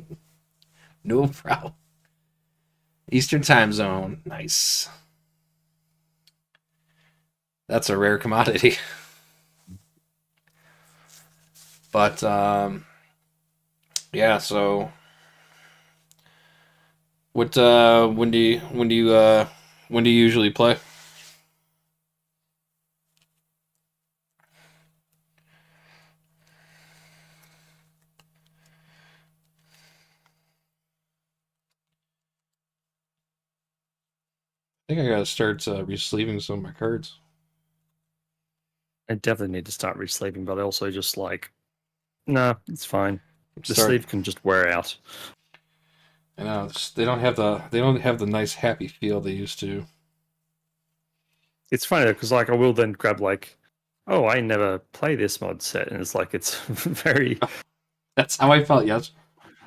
No problem. Eastern time zone. Nice. That's a rare commodity. But yeah. So, what? When do you usually play? I think I gotta start resleeving some of my cards. I definitely need to start resleeving, but I also just like, no, it's fine. The Start. sleeve can just wear out. I know they don't have the nice happy feel they used to. It's funny though, because like I will then grab like, oh, I never play this mod set, and it's like it's very That's how I felt. Yes.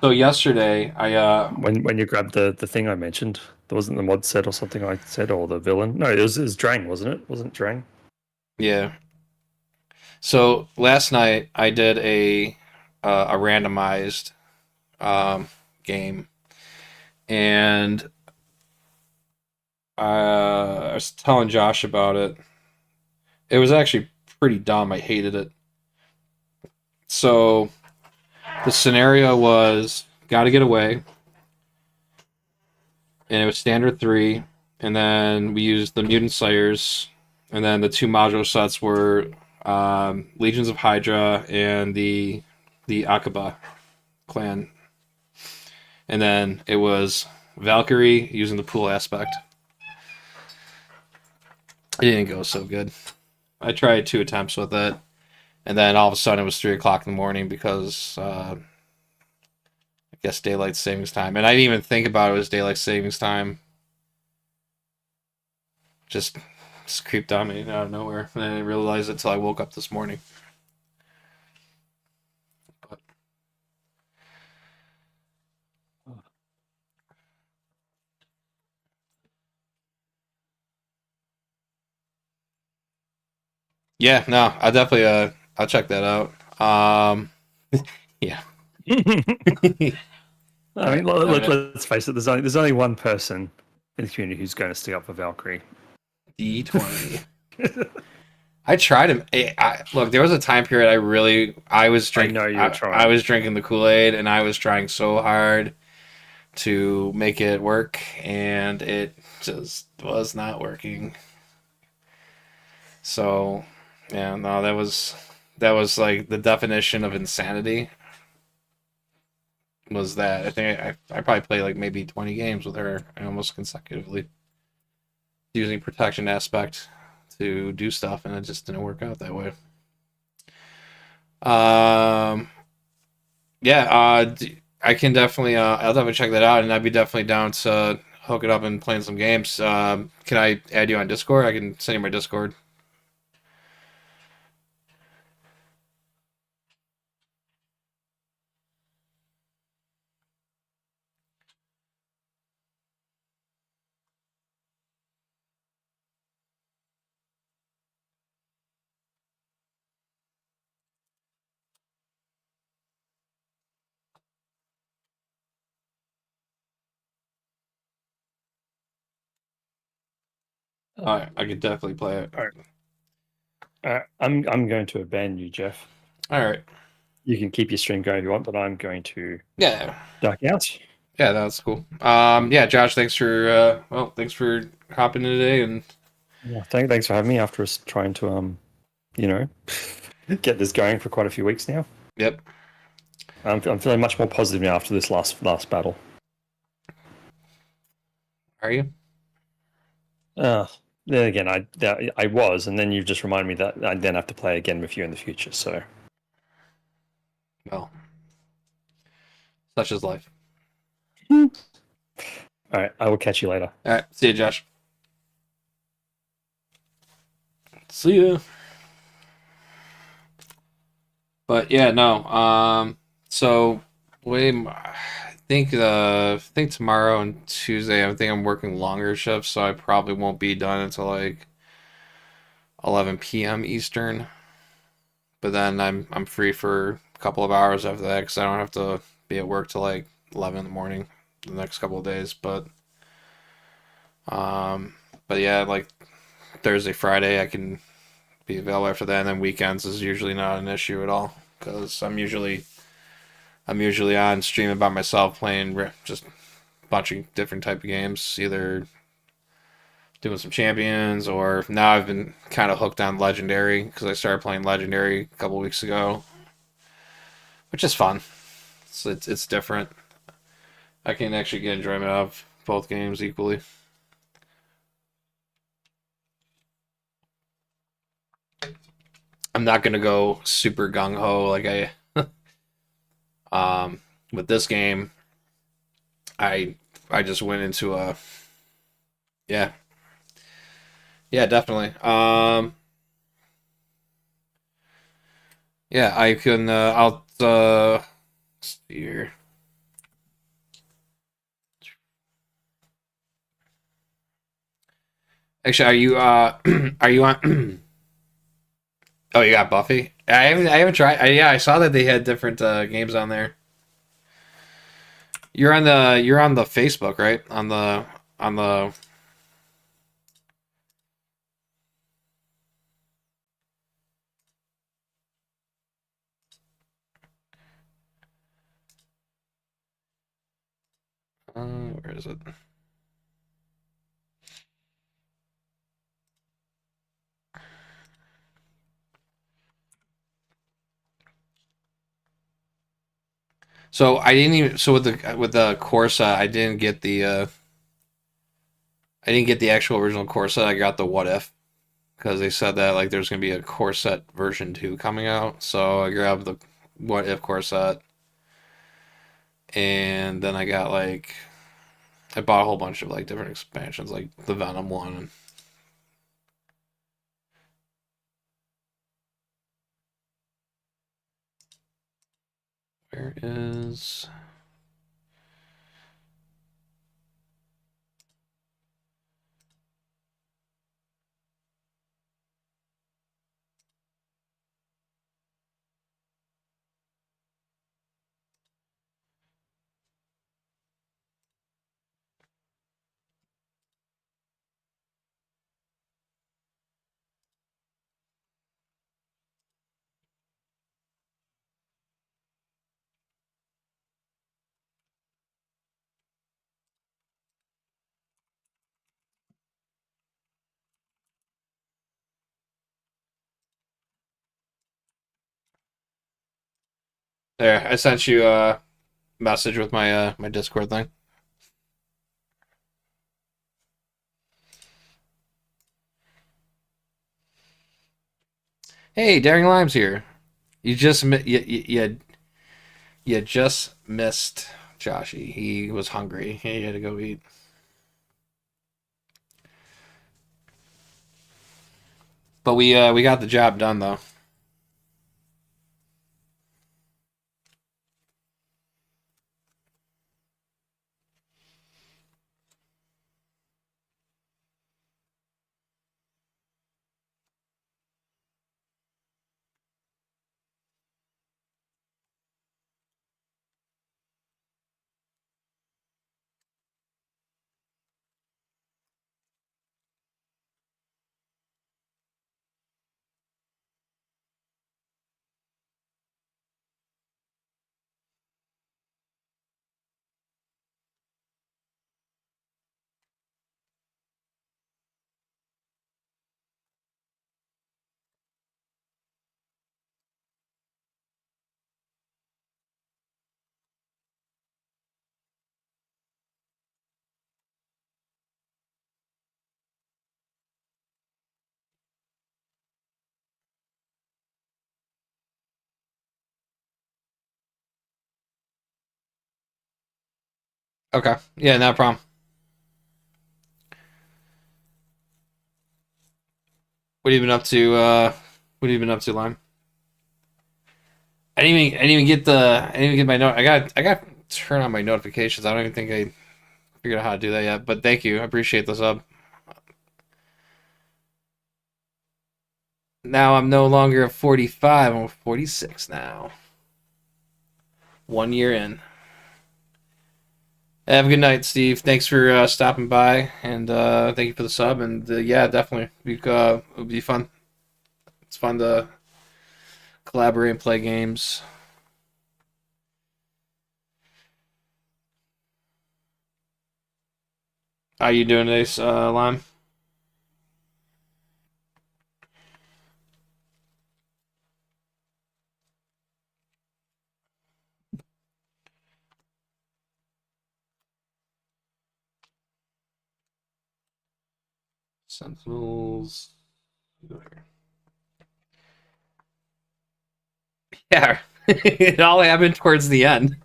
So yesterday, when you grab the thing I mentioned, there wasn't the mod set or something I said, or the villain. No, it was Drang, wasn't it? Wasn't it Drang? yeah. So last night I did a randomized game, and I was telling Josh about it. It was actually pretty dumb. I hated it. So the scenario was got to get away, and it was standard three, and then we used the mutant slayers, and then the two module sets were Legions of Hydra and the Akaba clan, and then it was Valkyrie using the pool aspect. It didn't go so good. I tried 2 attempts with it, and then all of a sudden it was 3 o'clock in the morning because I guess daylight savings time, and I didn't even think about it as daylight savings time. Just creeped on me out of nowhere, and I didn't realize it until I woke up this morning. But yeah, no, I definitely I'll check that out. Yeah. I mean, let's face it. There's only one person in the community who's going to stick up for Valkyrie. D20. I tried him. Look, there was a time period I was drinking. I know you were trying. I was drinking the Kool-Aid, and I was trying so hard to make it work, and it just was not working. So, yeah, no, that was like the definition of insanity. Was that I think I probably played like maybe 20 games with her almost consecutively, using protection aspect to do stuff, and it just didn't work out that way. Yeah, I can definitely, I'll definitely check that out, and I'd be definitely down to hook it up and playing some games. Can I add you on Discord? I can send you my Discord. All right, I could definitely play it. All right. I'm going to abandon you, Jeff. All right. You can keep your stream going if you want, but I'm going to Yeah. duck out. Yeah, that's cool. Yeah, Josh, thanks for thanks for hopping in today, and Yeah, thanks for having me after us trying to you know, get this going for quite a few weeks now. yep. I'm feeling much more positive now after this last battle. Are you? Then again, I was, and then you just reminded me that I then have to play again with you in the future. So, Well, such is life. all right, I will catch you later. All right, see you, Josh. See ya. But yeah, no. So I think tomorrow and Tuesday, I think I'm working longer shifts, so I probably won't be done until like 11 p.m. Eastern. But then I'm free for a couple of hours after that because I don't have to be at work till like 11 in the morning. the next couple of days. But yeah, like Thursday, Friday, I can be available after that, and then weekends is usually not an issue at all because I'm usually on streaming by myself playing just a bunch of different type of games, either doing some champions or now I've been kind of hooked on Legendary because I started playing Legendary a couple weeks ago, which is fun. It's different. I can actually get enjoyment out of both games equally. I'm not gonna go super gung ho like I with this game. I just went into a yeah, yeah, definitely. Yeah, I can I'll see here. Actually, are you are you on Oh, you got Buffy? I haven't tried. Yeah, I saw that they had different games on there. You're on the Facebook, right? On the where is it? So I didn't even so with the Corsa, I didn't get the actual original Corsa. I got the What If because they said that like there's gonna be a Corset version 2 coming out. So I grabbed the What If Corset, and then I bought a whole bunch of like different expansions, like the Venom one. Where is there? I sent you a message with my Discord thing. Hey, Daring Lime's here. You just missed Joshy. He was hungry. He had to go eat. But we got the job done though. Okay. Yeah, no problem. What have you been up to? What have you been up to, Lime? I didn't even get my note. I got to turn on my notifications. I don't even think I figured out how to do that yet. But thank you. I appreciate the sub. Now I'm no longer 45. I'm 46 now. 1 year in. Have a good night, Steve. Thanks for stopping by, and thank you for the sub. And yeah, definitely, it would be fun. It's fun to collaborate and play games. How you doing today, Lime? Sentinels. Go here. Yeah, it all happened towards the end.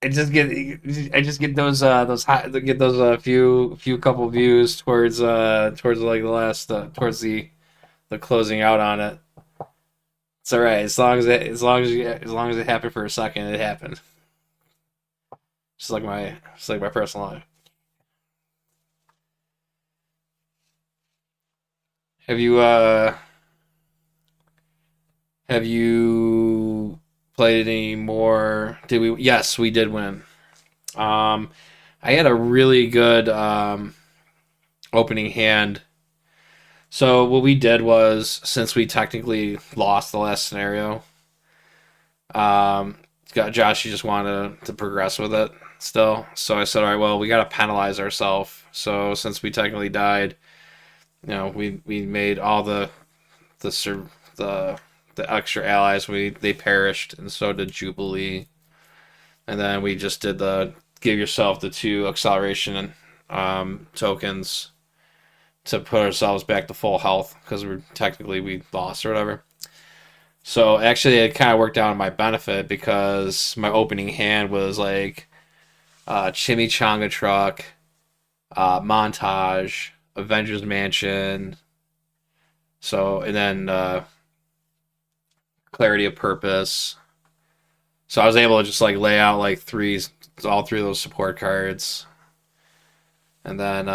I just get those hot, get those few couple views towards like the last towards the closing out on it. It's all right as long as it happened for a second, it happened. Just like my personal life. Have you have you played any more? Did we? Yes, we did win. Um, I had a really good opening hand. So what we did was, since we technically lost the last scenario, um, Josh, you just wanted to progress with it still. So I said, all right, well, we got to penalize ourselves. So since we technically died, we made all the the the extra allies. They perished, and so did Jubilee. And then we just did the give yourself the 2 acceleration tokens to put ourselves back to full health because we lost or whatever. So actually, it kind of worked out in my benefit because my opening hand was like Chimichanga Truck, Montage, Avengers Mansion. So and then Clarity of Purpose. So I was able to just like lay out like all 3 of those support cards, and then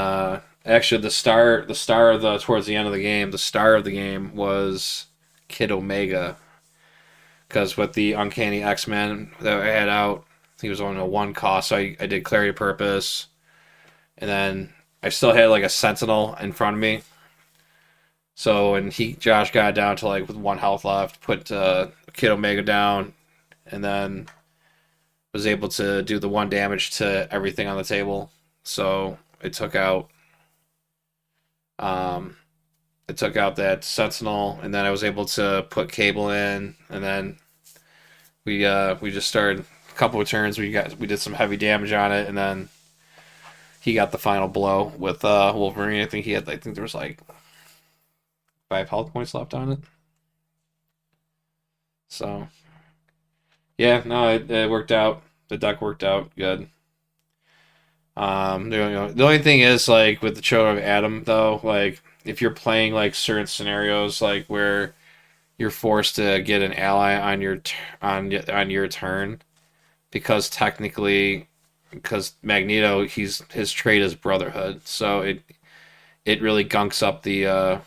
actually the star of the towards the end of the game, the star of the game was Kid Omega, because with the Uncanny X-Men that I had out, he was only a 1 cost, so I did Clarity of Purpose, and then I still had like a Sentinel in front of me. So when Josh got down to like with 1 health left, put Kid Omega down, and then was able to do the 1 damage to everything on the table. So um, it took out that Sentinel, and then I was able to put Cable in, and then we just started a couple of turns. We did some heavy damage on it, and then he got the final blow with Wolverine. I think there was like 5 health points left on it. So yeah, no, it worked out. The deck worked out good. The only thing is like with the Children of Adam though, like if you're playing like certain scenarios like where you're forced to get an ally on on your turn, because technically, because Magneto, his trait is Brotherhood, so it really gunks up the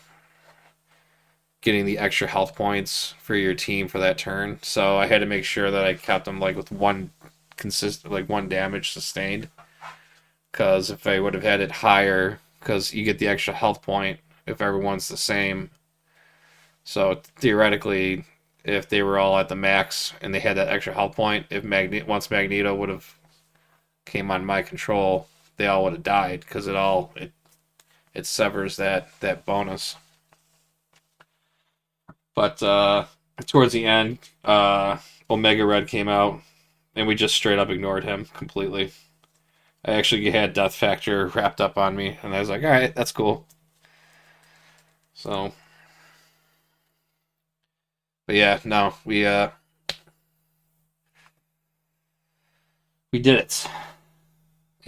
getting the extra health points for your team for that turn. So I had to make sure that I kept them like with 1 damage sustained, because if I would have had it higher, because you get the extra health point if everyone's the same. So theoretically, if they were all at the max and they had that extra health point, if once Magneto would have came on my control, they all would have died, because it severs that bonus. But towards the end, Omega Red came out, and we just straight up ignored him completely. I actually had Death Factor wrapped up on me, and I was like, all right, that's cool. So, but yeah, no, we did it,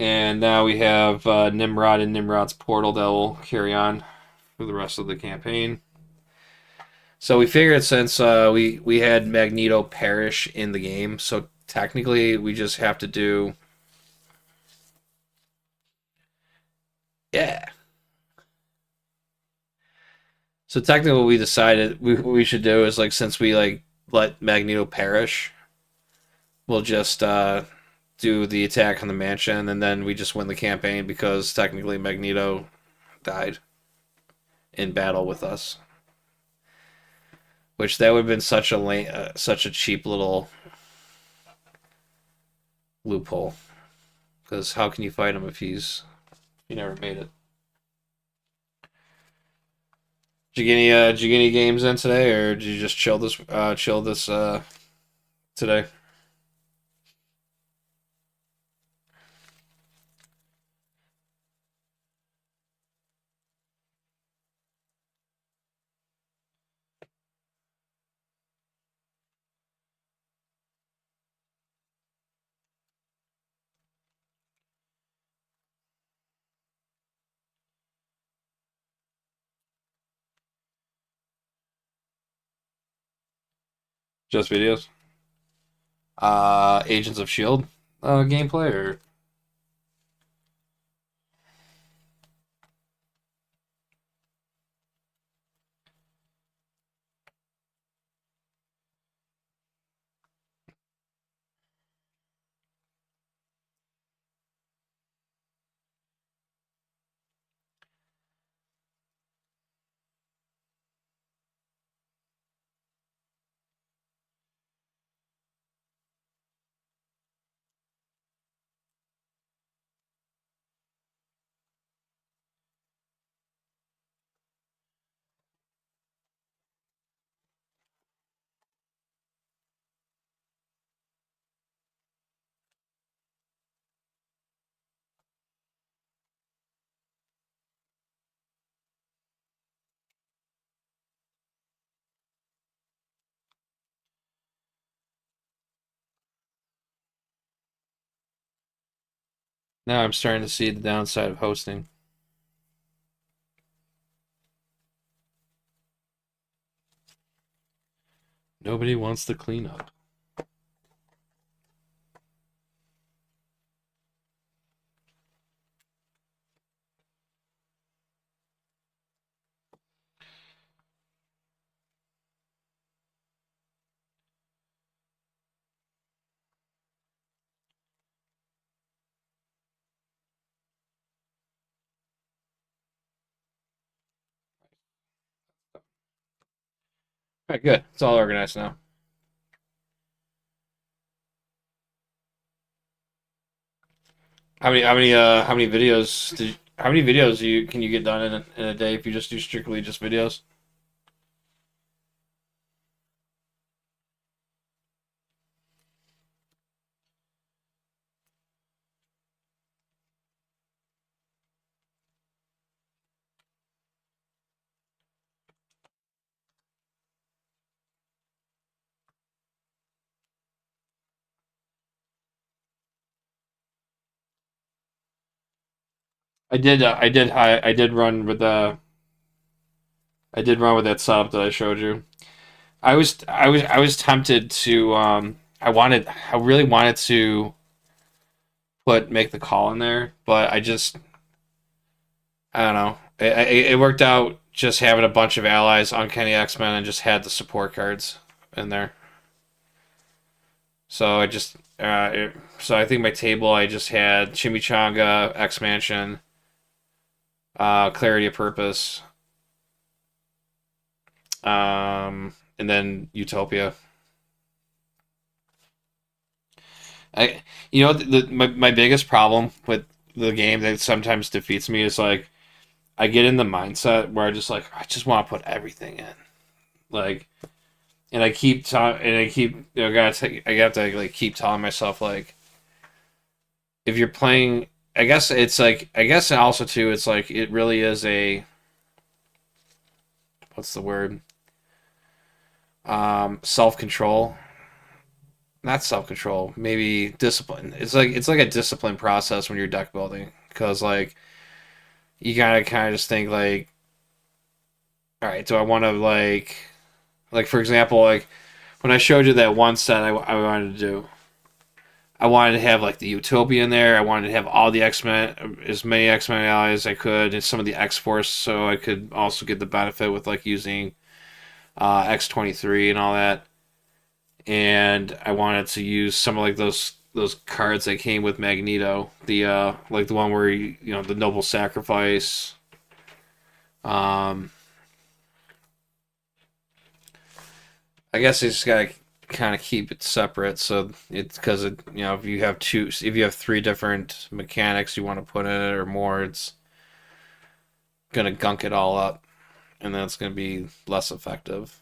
and now we have Nimrod and Nimrod's Portal that will carry on for the rest of the campaign. So we figured, since we had Magneto perish in the game, so technically we just have to do, yeah. So technically, what we decided we should do is like since we like let Magneto perish, we'll just do the attack on the mansion, and then we just win the campaign because technically Magneto died in battle with us. Which that would have been such a cheap little loophole. Because how can you fight him if he never made it? Did you get any games in today, or did you just chill this today? Just videos? Agents of Shield gameplay or now I'm starting to see the downside of hosting. Nobody wants to clean up. All right, good. It's all organized now. How many videos how many videos can you get done in a day if you just do strictly just videos? I did run with the I did run with that setup that I showed you. I was tempted to I really wanted to make the call in there, but I don't know. It worked out just having a bunch of allies, Uncanny X-Men, and just had the support cards in there. So so I think my table I just had Chimichanga, X Mansion, Clarity of Purpose, and then Utopia. I my biggest problem with the game that sometimes defeats me is like I get in the mindset where I just want to put everything in. Like and I keep I have to like keep telling myself like if you're playing I guess it's like I guess also too it's like it really is a what's the word self-control, not self-control, maybe discipline. It's like a discipline process when you're deck building because like you gotta kind of just think like all right, do I want to like for example like when I showed you that one set I wanted to do I wanted to have like the Utopia in there. I wanted to have all the X-Men, as many X-Men allies as I could, and some of the X-Force, so I could also get the benefit with like using X-23 and all that. And I wanted to use some of like those cards that came with Magneto, the like the one where the Noble Sacrifice. Um, I guess you just gotta kind of keep it separate, so it's because if you have three different mechanics you want to put in it or more, it's gonna gunk it all up, and then it's gonna be less effective.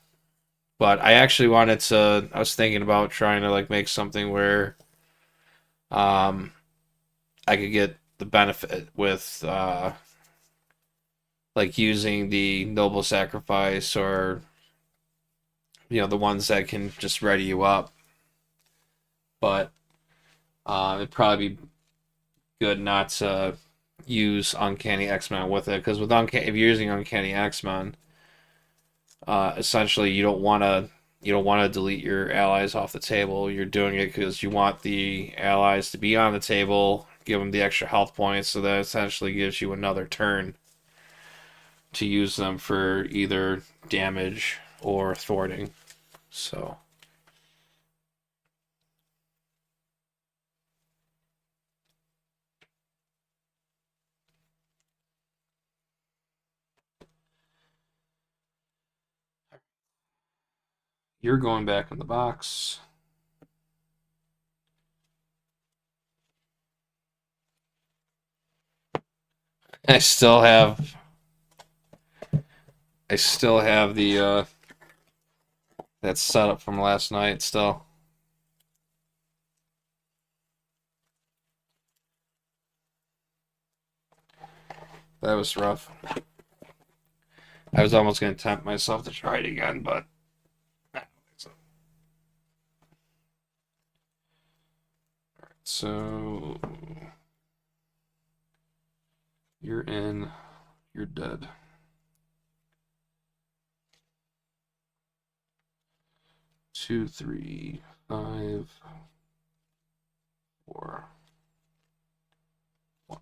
But I actually wanted to. I was thinking about trying to like make something where um I could get the benefit with like using the noble sacrifice or the ones that can just ready you up. But it'd probably be good not to use Uncanny X-Men with it because if you're using Uncanny X-Men, essentially you don't want to delete your allies off the table. You're doing it because you want the allies to be on the table, give them the extra health points, so that essentially gives you another turn to use them for either damage or thwarting. So you're going back in the box. I still have the that setup from last night still. That was rough. I was almost going to tempt myself to try it again, but I don't think so. So you're in, you're dead. 2, 3, 5, 4, 1.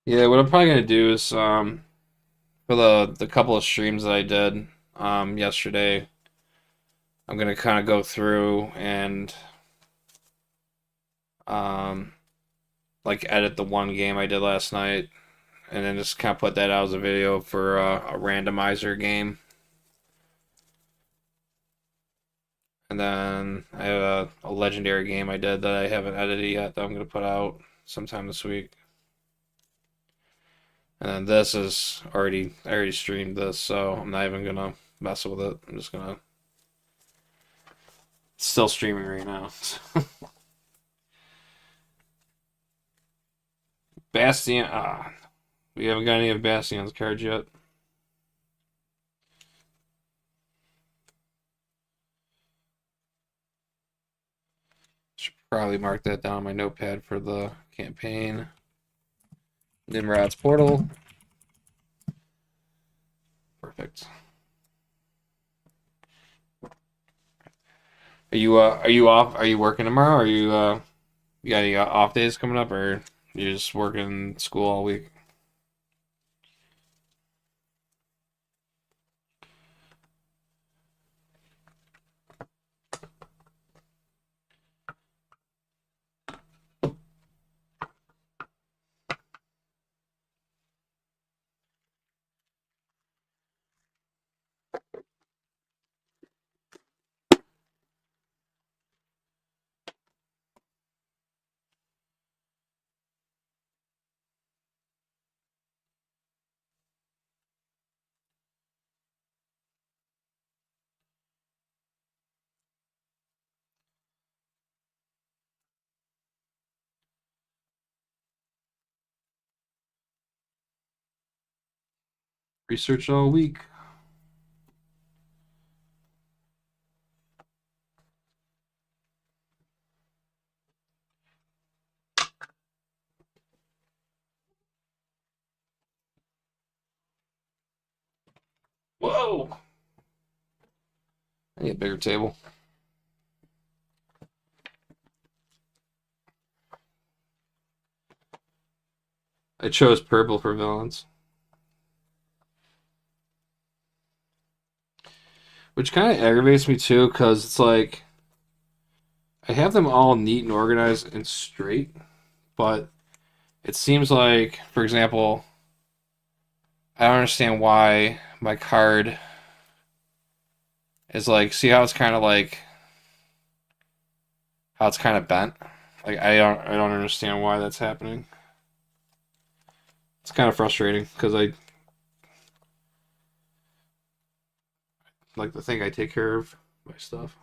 Yeah, what I'm probably gonna do is for the couple of streams that I did yesterday, I'm gonna kind of go through and um like edit the one game I did last night, and then just kind of put that out as a video for a randomizer game. And then I have a legendary game I did that I haven't edited yet that I'm gonna put out sometime this week. And then this is I already streamed this, so I'm not even gonna mess with it. I'm just gonna it's still streaming right now. Bastion, we haven't got any of Bastion's cards yet. Should probably mark that down on my notepad for the campaign. Nimrod's Portal. Perfect. Are you off? Are you working tomorrow? Are you got any off days coming up, or you just working school all week? Research all week. No! I need a bigger table. I chose purple for villains. Which kind of aggravates me too, because it's like I have them all neat and organized and straight, but it seems like, for example, I don't understand why my card is like, see how it's kind of like how it's kind of bent? Like I don't understand why that's happening. It's kind of frustrating because I like to think I take care of my stuff.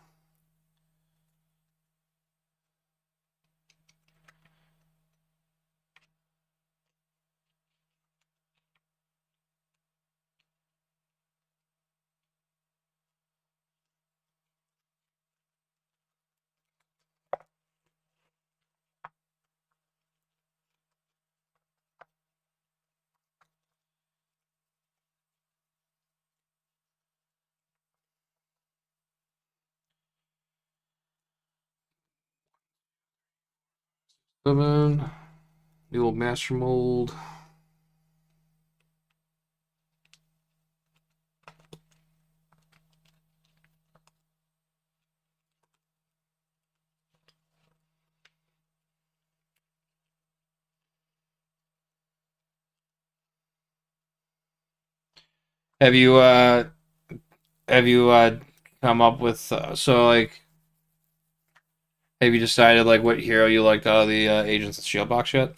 Seven, the old MasterMold. Have you have you come up with so like have you decided like what hero you liked out of the Agents of Shield box yet?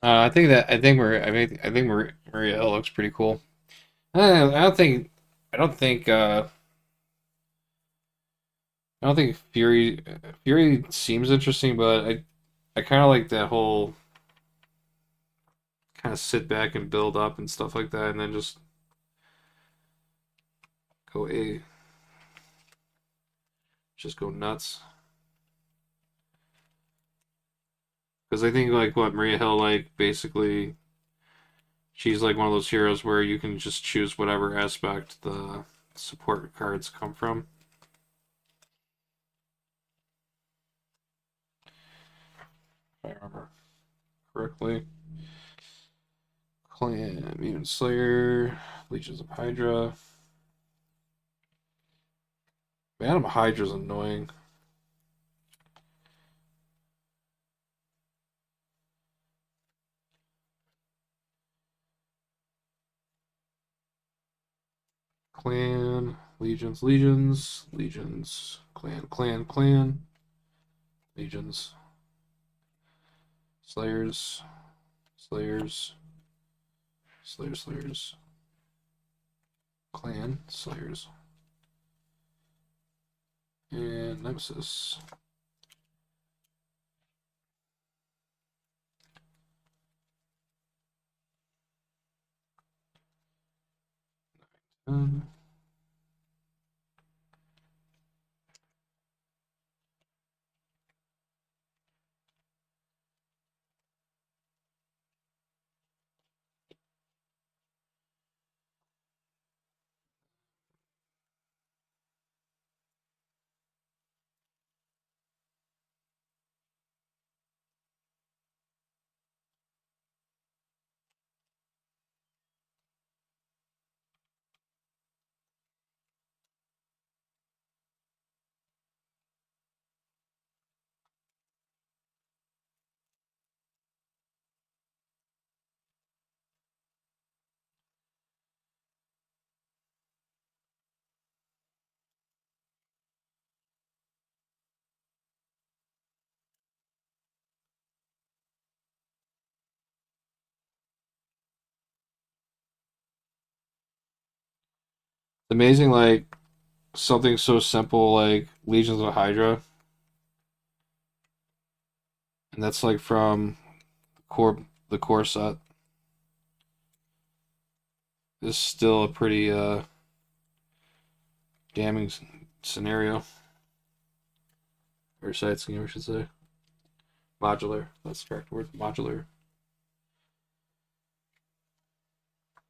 I think Maria Hill looks pretty cool. I don't think I don't think Fury seems interesting, but I kind of like that whole kind of sit back and build up and stuff like that, and then go a just go nuts. Because I think like what Maria Hill like basically, she's like one of those heroes where you can just choose whatever aspect the support cards come from. If I remember correctly. Clan, Mutant Slayer, Legions of Hydra. Phantom Hydra's annoying. Clan, Legions, Legions, Legions, Clan, Clan, Clan, Legions, Slayers, Slayers, Slayers, Slayers, Clan, Slayers, and Nemesis. Um, amazing, like something so simple like Legions of Hydra, and that's like from the core set. Is still a pretty damning scenario or side scheme, I should say. Modular. That's the correct word. Modular.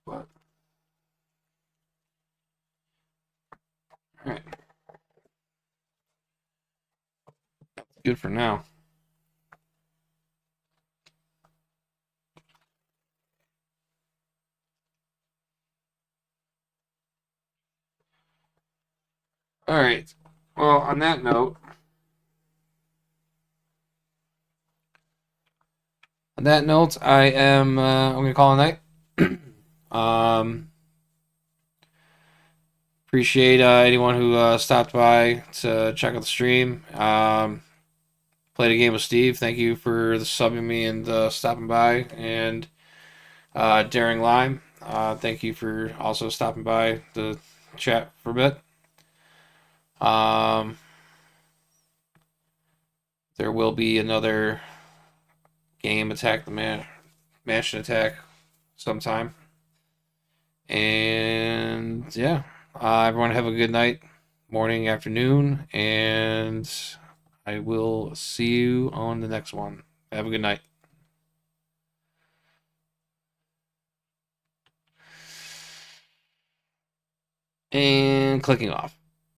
But all right, good for now. All right. Well, on that note, I am. I'm gonna call it a night. Appreciate anyone who stopped by to check out the stream. Played a game with Steve. Thank you for subbing me and stopping by. And Daring Lime, thank you for also stopping by the chat for a bit. There will be another game Attack the Mansion Attack sometime. And yeah, everyone have a good night, morning, afternoon, and I will see you on the next one. Have a good night. And clicking off.